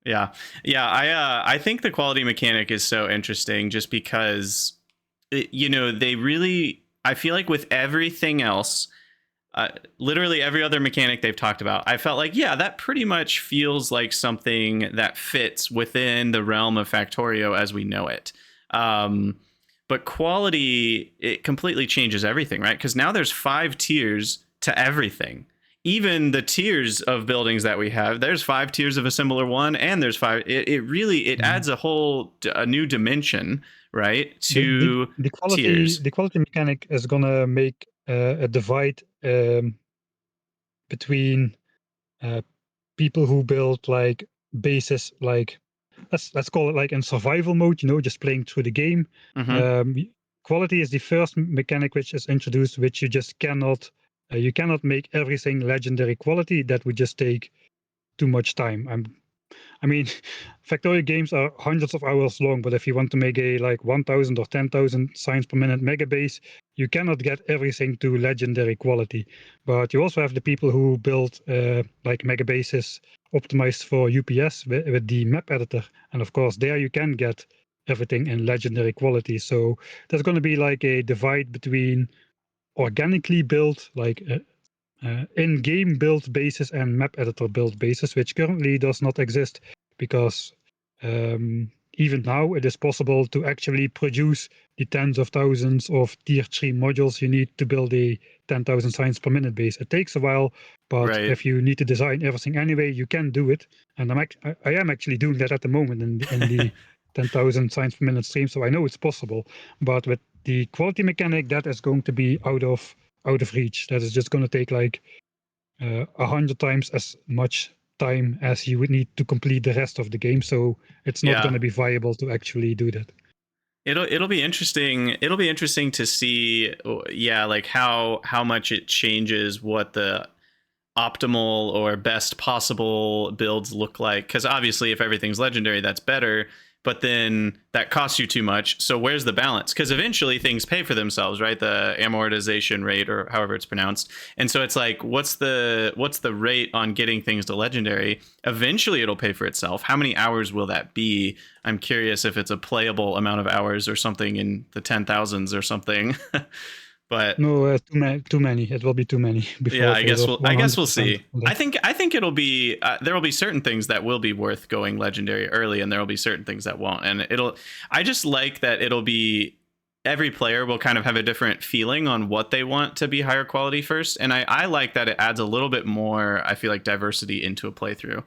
I think the quality mechanic is so interesting just because they really, I feel like with everything else, literally every other mechanic they've talked about, I felt like, yeah, that pretty much feels like something that fits within the realm of Factorio as we know it. But quality, it completely changes everything, right? Because now there's 5 tiers to everything. Even the tiers of buildings that we have, there's 5 tiers of a similar one, and there's 5. It really adds a new dimension, right, to the quality tiers. The quality mechanic is gonna make a divide between people who build like bases, like let's call it like in survival mode, just playing through the game. Mm-hmm. Quality is the first mechanic which is introduced, which you just cannot you cannot make everything legendary quality. That would just take too much time. I mean, Factorio games are hundreds of hours long, but if you want to make a like 1,000 or 10,000 signs per minute mega base, you cannot get everything to legendary quality. But you also have the people who build like mega bases optimized for UPS with the map editor, and of course there you can get everything in legendary quality. So there's going to be like a divide between organically built, like in-game build bases and map editor build bases, which currently does not exist because even now it is possible to actually produce the tens of thousands of tier 3 modules you need to build a 10,000 signs per minute base. It takes a while, but if you need to design everything anyway, you can do it. And I am actually doing that at the moment in the 10,000 signs per minute stream, so I know it's possible. But with the quality mechanic, that is going to be out of reach. That is just going to take like 100 times as much time as you would need to complete the rest of the game. So it's not going to be viable to actually do that. It'll be interesting. It'll be interesting to see, like how much it changes what the optimal or best possible builds look like. Because obviously, if everything's legendary, that's better. But then that costs you too much. So where's the balance? Because eventually things pay for themselves, right? The amortization rate, or however it's pronounced. And so it's like, what's the rate on getting things to legendary? Eventually it'll pay for itself. How many hours will that be? I'm curious if it's a playable amount of hours or something in the 10,000s or something. But no, too many. It will be too many. Yeah, I guess we'll see. I think it'll be there will be certain things that will be worth going legendary early, and there will be certain things that won't. And I just like that it'll be every player will kind of have a different feeling on what they want to be higher quality first. And I like that it adds a little bit more, I feel like, diversity into a playthrough.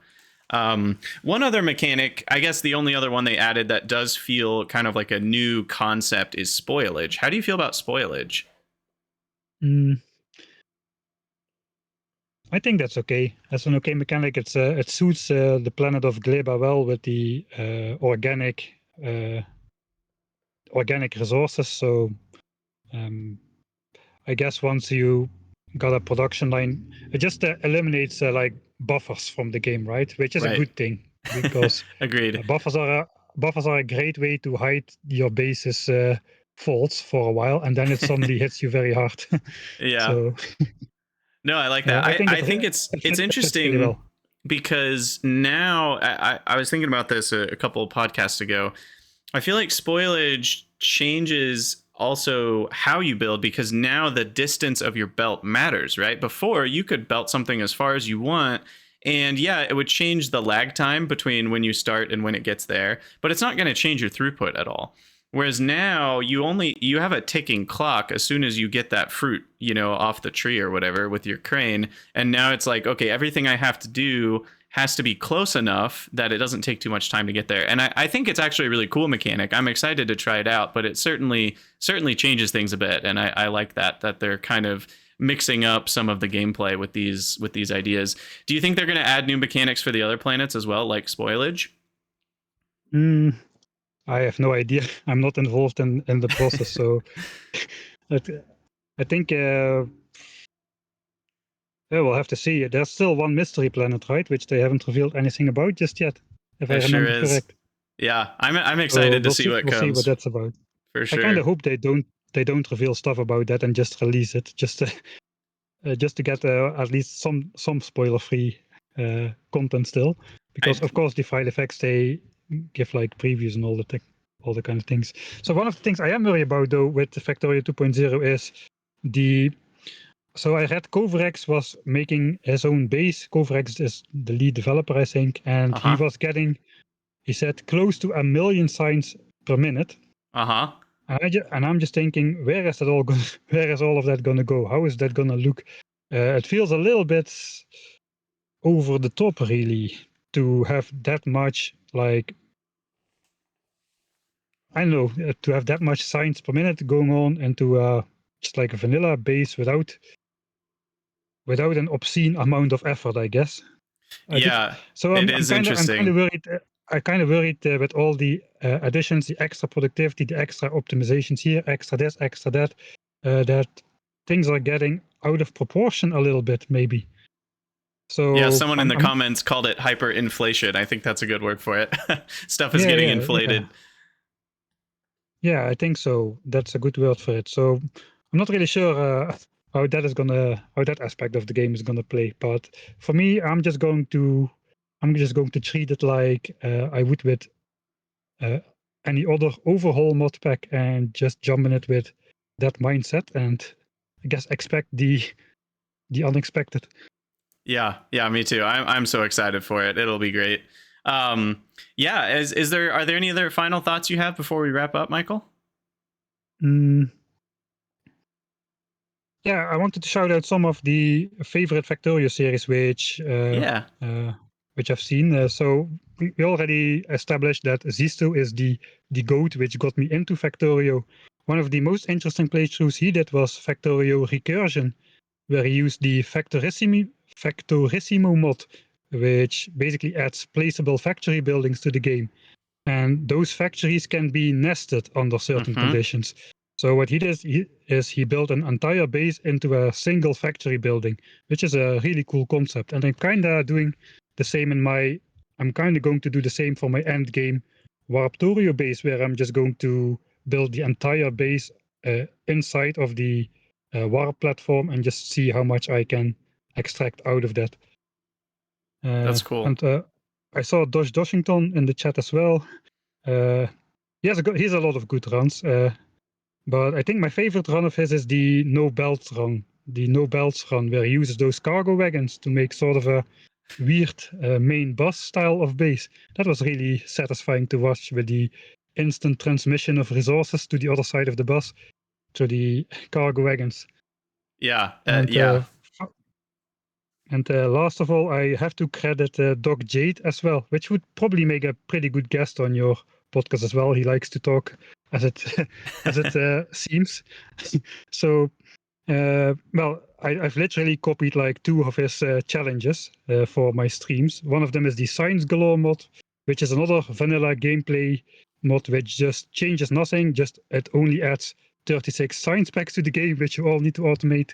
One other mechanic, I guess the only other one they added that does feel kind of like a new concept is spoilage. How do you feel about spoilage? I think that's okay. As an okay mechanic, it suits the planet of Gleba well with the organic resources. So I guess once you got a production line, it just eliminates like buffers from the game, right? Which is a good thing because Agreed. Buffers are a great way to hide your base's faults for a while, and then it suddenly hits you very hard. Yeah. So no, I like that. I think it's interesting really well. because now I was thinking about this a couple of podcasts ago. I feel like spoilage changes also how you build because now the distance of your belt matters, right? Before you could belt something as far as you want, and yeah, it would change the lag time between when you start and when it gets there, but it's not going to change your throughput at all. Whereas now you have a ticking clock as soon as you get that fruit, off the tree or whatever with your crane. And now it's like, okay, everything I have to do has to be close enough that it doesn't take too much time to get there. And I think it's actually a really cool mechanic. I'm excited to try it out, but it certainly changes things a bit. And I like that they're kind of mixing up some of the gameplay with these ideas. Do you think they're going to add new mechanics for the other planets as well, like spoilage? I have no idea. I'm not involved in the process, so I think we'll have to see. There's still one mystery planet, right, which they haven't revealed anything about just yet, if I remember correct. Yeah, I'm excited to see what comes. We'll see what that's about. For sure. I kind of hope they don't reveal stuff about that and just release it, just to get at least some spoiler-free content still, because of course the file effects they give like previews and all the kind of things. So one of the things I am worried about though with the Factorio 2.0 is so I read Kovarex was making his own base. Kovarex is the lead developer, I think, and he was getting, he said, close to 1 million signs per minute. And I'm just thinking, where is all of that going to go? How is that going to look? It feels a little bit over the top, really, to have that much, like, I don't know, to have that much signs per minute going on into just like a vanilla base without an obscene amount of effort, I guess. So I'm kind of worried. I'm kind of worried with all the additions, the extra productivity, the extra optimizations here, extra this, extra that, that things are getting out of proportion a little bit, maybe. So yeah, someone in the comments called it hyperinflation. I think that's a good word for it. Stuff is getting inflated. Yeah, I think so. That's a good word for it. So I'm not really sure how that aspect of the game is gonna play. But for me, I'm just going to treat it like I would with any other overhaul mod pack and just jump in it with that mindset and I guess expect the unexpected. Yeah, me too. I'm so excited for it. It'll be great. Are there any other final thoughts you have before we wrap up, Michael? Yeah, I wanted to shout out some of the favorite Factorio series which I've seen. So we already established that Zisto is the goat which got me into Factorio. One of the most interesting playthroughs he did was Factorio Recursion, where he used the Factorissimo mod, which basically adds placeable factory buildings to the game. And those factories can be nested under certain conditions. So what he did is he built an entire base into a single factory building, which is a really cool concept. And I'm kind of doing the same I'm kind of going to do the same for my end game Warptorio base, where I'm just going to build the entire base inside of the Warp platform and just see how much I can extract out of that. That's cool. And I saw Dosh Doshington in the chat as well. He has a lot of good runs. But I think my favorite run of his is the no belts run. The no belts run, where he uses those cargo wagons to make sort of a weird main boss style of base. That was really satisfying to watch with the instant transmission of resources to the other side of the bus, to the cargo wagons. Yeah, And yeah. And last of all, I have to credit Doc Jade as well, which would probably make a pretty good guest on your podcast as well. He likes to talk as it seems. So, well, I've literally copied like 2 of his challenges for my streams. One of them is the Science Galore mod, which is another vanilla gameplay mod which just changes nothing. Just it only adds 36 science packs to the game, which you all need to automate.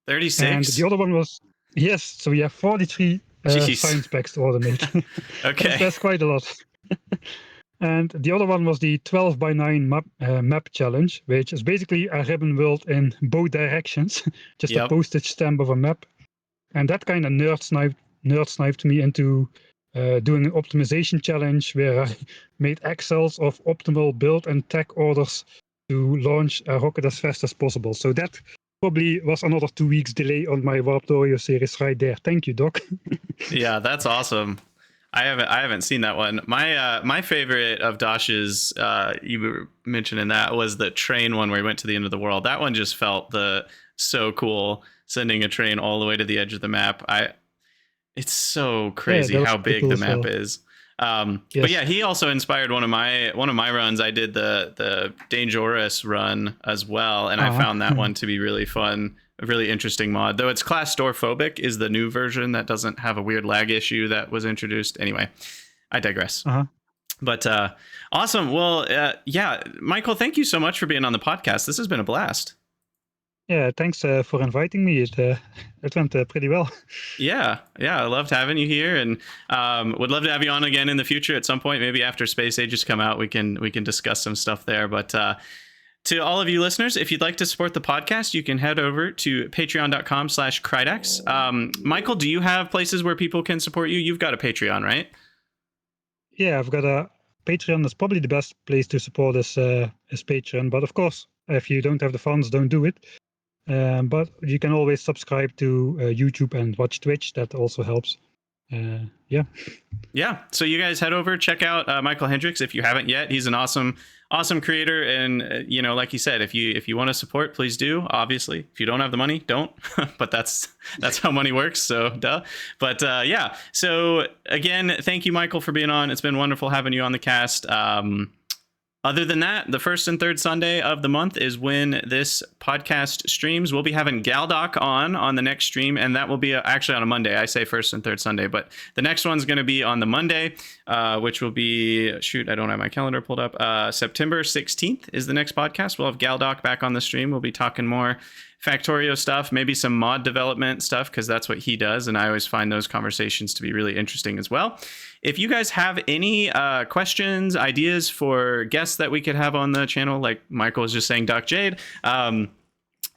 36. And the other one was yes. So we have 43 science packs to automate. Okay, that's quite a lot. And the other one was the 12x9 map challenge, which is basically a ribbon world in both directions, just a postage stamp of a map. And that kind of nerd sniped me into doing an optimization challenge where I made Excels of optimal build and tech orders to launch a rocket as fast as possible. So that probably was another 2 weeks delay on my Warptorio series right there. Thank you, Doc. Yeah, that's awesome. I haven't seen that one. My favorite of Dosh's, you were mentioning that, was the train one where he went to the end of the world. That one just felt so cool, sending a train all the way to the edge of the map. It's so crazy how big cool the map is. Yes. But yeah, he also inspired one of my runs. I did the Dangerous run as well, and I found that one to be really fun. A really interesting mod, though it's class store phobic is the new version that doesn't have a weird lag issue that was introduced. Anyway, I digress. But awesome. Well, yeah, Michael, thank you so much for being on the podcast. This has been a blast. Yeah, thanks for inviting me. It went pretty well. Yeah, I loved having you here, and would love to have you on again in the future at some point. Maybe after Space Ages come out, we can discuss some stuff there. But to all of you listeners, if you'd like to support the podcast, you can head over to patreon.com/Krydania. Michael, do you have places where people can support you? You've got a Patreon, right? Yeah, I've got a Patreon. That's probably the best place to support is Patreon. But of course, if you don't have the funds, don't do it. But you can always subscribe to YouTube and watch Twitch. That also helps. Yeah. So you guys head over, check out Michael Hendriks if you haven't yet. He's an awesome creator, and like he said, if you want to support, please do. Obviously, if you don't have the money, don't. But that's how money works. So duh. But yeah. So again, thank you, Michael, for being on. It's been wonderful having you on the cast. Other than that, the first and third Sunday of the month is when this podcast streams. We'll be having Galdoc on the next stream, and that will be actually on a Monday. I say first and third Sunday, but the next one's going to be on the Monday, which will be, I don't have my calendar pulled up. September 16th is the next podcast. We'll have Galdoc back on the stream. We'll be talking more Factorio stuff, maybe some mod development stuff, because that's what he does, and I always find those conversations to be really interesting as well. If you guys have any questions, ideas for guests that we could have on the channel, like Michael was just saying, Doc Jade,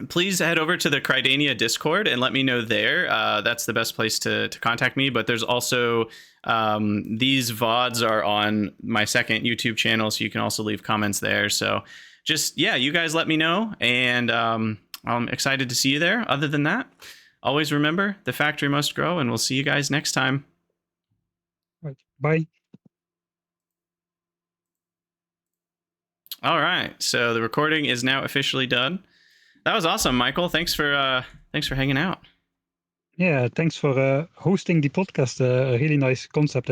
please head over to the Krydania Discord and let me know there. That's the best place to contact me. But there's also these VODs are on my second YouTube channel, so you can also leave comments there. So just, you guys let me know, and I'm excited to see you there. Other than that, always remember, the factory must grow, and we'll see you guys next time. Right. Bye. All right. So the recording is now officially done. That was awesome, Michael. Thanks for hanging out. Yeah, thanks for hosting the podcast. A really nice concept.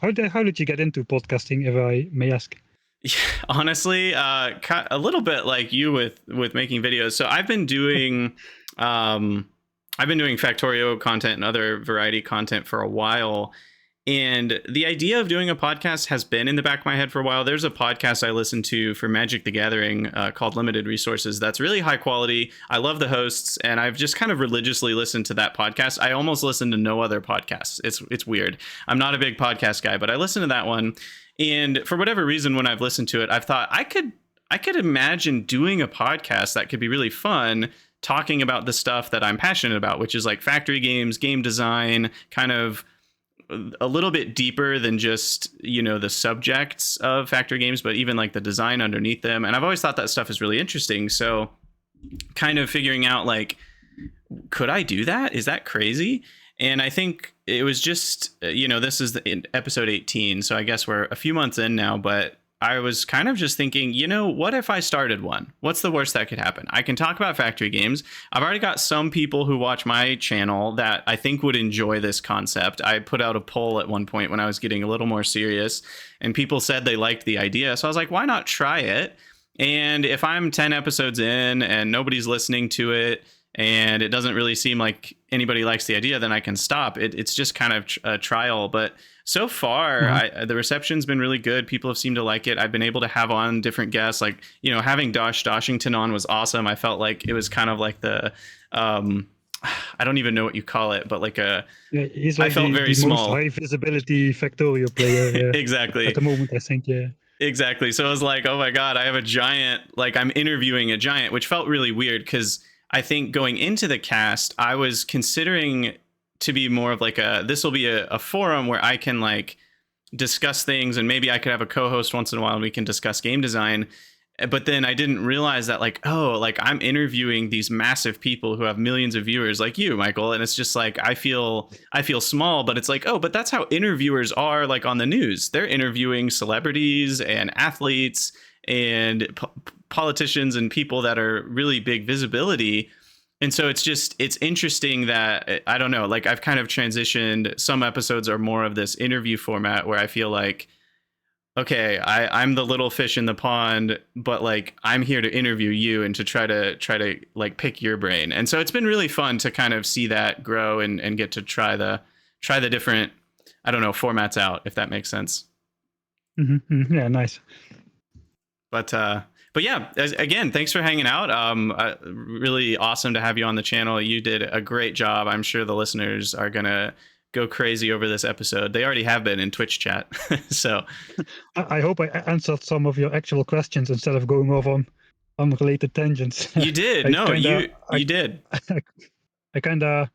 How did you get into podcasting, if I may ask? Yeah, honestly, a little bit like you with making videos. So I've been doing Factorio content and other variety content for a while. And the idea of doing a podcast has been in the back of my head for a while. There's a podcast I listen to for Magic the Gathering called Limited Resources that's really high quality. I love the hosts, and I've just kind of religiously listened to that podcast. I almost listen to no other podcasts. It's weird. I'm not a big podcast guy, but I listen to that one. And for whatever reason, when I've listened to it, I've thought I could imagine doing a podcast that could be really fun, talking about the stuff that I'm passionate about, which is like factory games, game design, kind of a little bit deeper than just, the subjects of factory games, but even like the design underneath them. And I've always thought that stuff is really interesting. So kind of figuring out, like, could I do that? Is that crazy? And I think it was just, this is episode 18. So I guess we're a few months in now, but I was kind of just thinking, what if I started one? What's the worst that could happen? I can talk about factory games. I've already got some people who watch my channel that I think would enjoy this concept. I put out a poll at one point when I was getting a little more serious, and people said they liked the idea. So I was like, why not try it? And if I'm 10 episodes in and nobody's listening to it, and it doesn't really seem like anybody likes the idea, then I can stop. It's just kind of a trial. But so far, the reception's been really good. People have seemed to like it. I've been able to have on different guests. Like, having Dosh Doshington on was awesome. I felt like it was kind of like the, I don't even know what you call it, but like he's like I felt very small. Most high visibility Factorio player. Exactly. At the moment, I think, yeah. Exactly. So I was like, oh my God, I have a giant, like I'm interviewing a giant, which felt really weird because I think going into the cast, I was considering to be more of like this will be a forum where I can like discuss things, and maybe I could have a co-host once in a while and we can discuss game design. But then I didn't realize that like, I'm interviewing these massive people who have millions of viewers like you, Michael. And it's just like, I feel small, but it's like, but that's how interviewers are like on the news. They're interviewing celebrities and athletes and politicians and people that are really big visibility. And so it's interesting that, I don't know, like I've kind of transitioned. Some episodes are more of this interview format where I feel like, okay, I'm the little fish in the pond, but like I'm here to interview you and to try to like pick your brain. And so it's been really fun to kind of see that grow and get to try the different, I don't know, formats out, if that makes sense. Mm-hmm. Yeah, nice. But yeah, again, thanks for hanging out. Really awesome to have you on the channel. You did a great job. I'm sure the listeners are going to go crazy over this episode. They already have been in Twitch chat. So I hope I answered some of your actual questions instead of going off on unrelated tangents. You did. You did. I kind of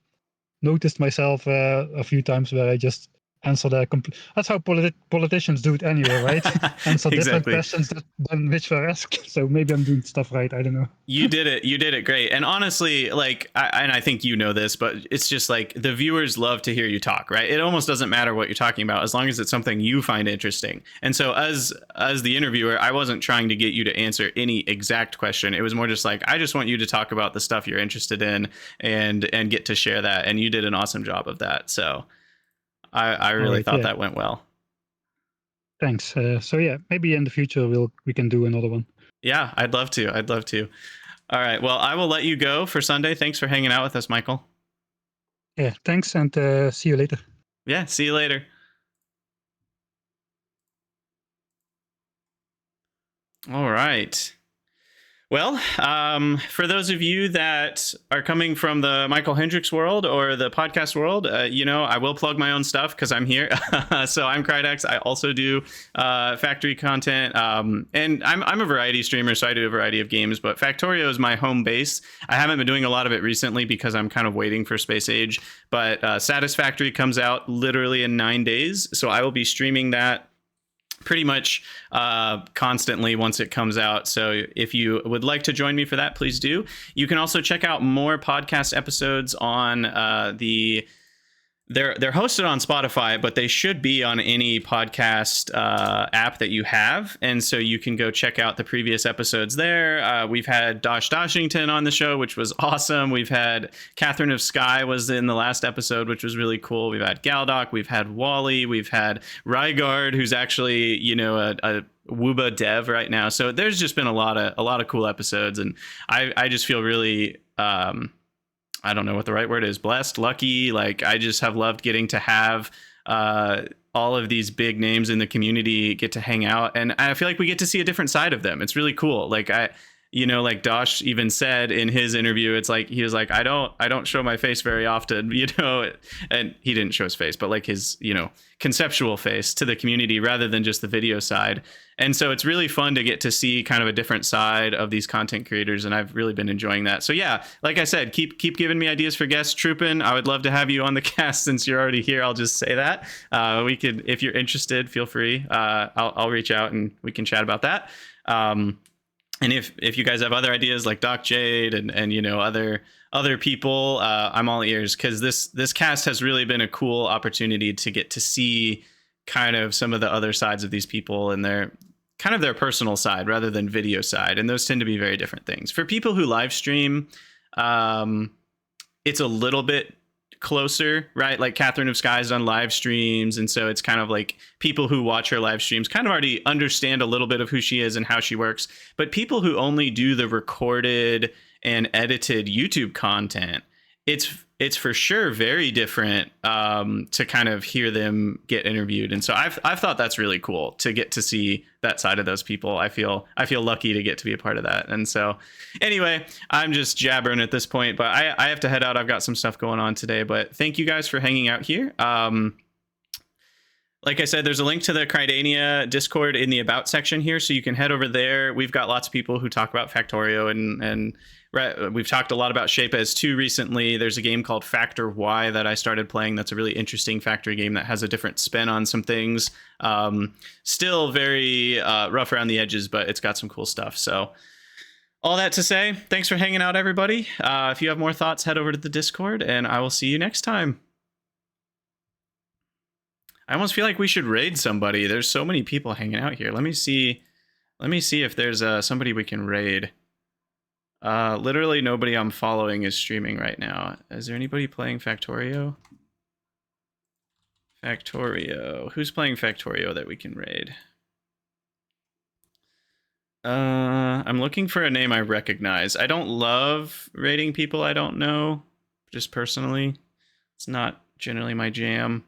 noticed myself a few times where I just answer that's how politicians do it anyway, right? Answer different questions than which were asked. So maybe I'm doing stuff right. I don't know. You did it great. And honestly, like, I think you know this, but it's just like the viewers love to hear you talk, right? It almost doesn't matter what you're talking about as long as it's something you find interesting. And so as the interviewer, I wasn't trying to get you to answer any exact question. It was more just like, I just want you to talk about the stuff you're interested in and get to share that. And you did an awesome job of that. So I really thought that went well. Thanks. So yeah, maybe in the future we can do another one. Yeah, I'd love to. All right. Well, I will let you go for Sunday. Thanks for hanging out with us, Michael. Yeah, thanks, and see you later. Yeah, see you later. All right. Well, for those of you that are coming from the Michael Hendriks world or the podcast world, I will plug my own stuff because I'm here. So I'm Krydania. I also do factory content, and I'm a variety streamer, so I do a variety of games. But Warptorio is my home base. I haven't been doing a lot of it recently because I'm kind of waiting for Space Age. But Satisfactory comes out literally in 9 days, so I will be streaming that pretty much constantly once it comes out. So if you would like to join me for that, please do. You can also check out more podcast episodes on they're hosted on Spotify, but they should be on any podcast app that you have. And so you can go check out the previous episodes there. We've had Dosh Doshington on the show, which was awesome. We've had Catherine of Sky was in the last episode, which was really cool. We've had Galdoc, we've had Wally, we've had Rygard, who's actually, a Wooba dev right now. So there's just been a lot of cool episodes, and I just feel really I don't know what the right word is, blessed, lucky. Like, I just have loved getting to have all of these big names in the community get to hang out. And I feel like we get to see a different side of them. It's really cool. Like, like Dosh even said in his interview, it's like, he was like, I don't show my face very often, and he didn't show his face, but like his, conceptual face to the community rather than just the video side. And so it's really fun to get to see kind of a different side of these content creators. And I've really been enjoying that. So yeah, like I said, keep giving me ideas for guests, Troopin. I would love to have you on the cast since you're already here. I'll just say that we could, if you're interested, feel free. I'll reach out and we can chat about that. And if you guys have other ideas like Doc Jade and other people, I'm all ears, because this cast has really been a cool opportunity to get to see kind of some of the other sides of these people and their kind of their personal side rather than video side, and those tend to be very different things. For people who live stream, it's a little bit closer, right? Like Catherine of Sky's done live streams, and so it's kind of like people who watch her live streams kind of already understand a little bit of who she is and how she works. But people who only do the recorded and edited YouTube content, it's for sure very different to kind of hear them get interviewed. And so I've thought that's really cool to get to see that side of those people. I feel lucky to get to be a part of that. And so anyway, I'm just jabbering at this point, but I have to head out. I've got some stuff going on today, but thank you guys for hanging out here. Like I said, there's a link to the Krydania Discord in the About section here, so you can head over there. We've got lots of people who talk about Factorio, and we've talked a lot about Shape as 2 recently. There's a game called Factor Y that I started playing that's a really interesting factory game that has a different spin on some things. Still very rough around the edges, but it's got some cool stuff. So all that to say, thanks for hanging out, everybody. If you have more thoughts, head over to the Discord, and I will see you next time. I almost feel like we should raid somebody. There's so many people hanging out here. Let me see if there's somebody we can raid. Literally nobody I'm following is streaming right now. Is there anybody playing Factorio? Factorio. Who's playing Factorio that we can raid? I'm looking for a name I recognize. I don't love raiding people I don't know, just personally. It's not generally my jam.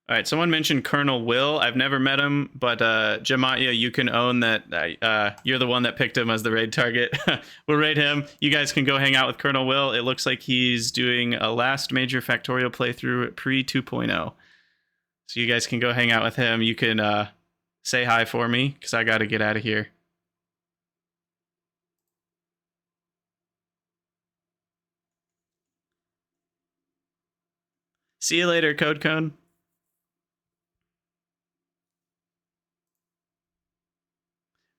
All right, someone mentioned Colonel Will. I've never met him, but Jamatya, you can own that. You're the one that picked him as the raid target. We'll raid him. You guys can go hang out with Colonel Will. It looks like he's doing a last major Factorial playthrough pre 2.0. So you guys can go hang out with him. You can say hi for me, because I got to get out of here. See you later, Code Cone.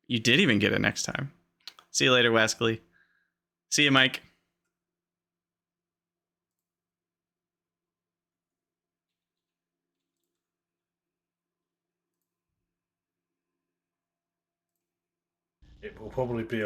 You did even get it next time. See you later, Wascally. See you, Mike. It will probably be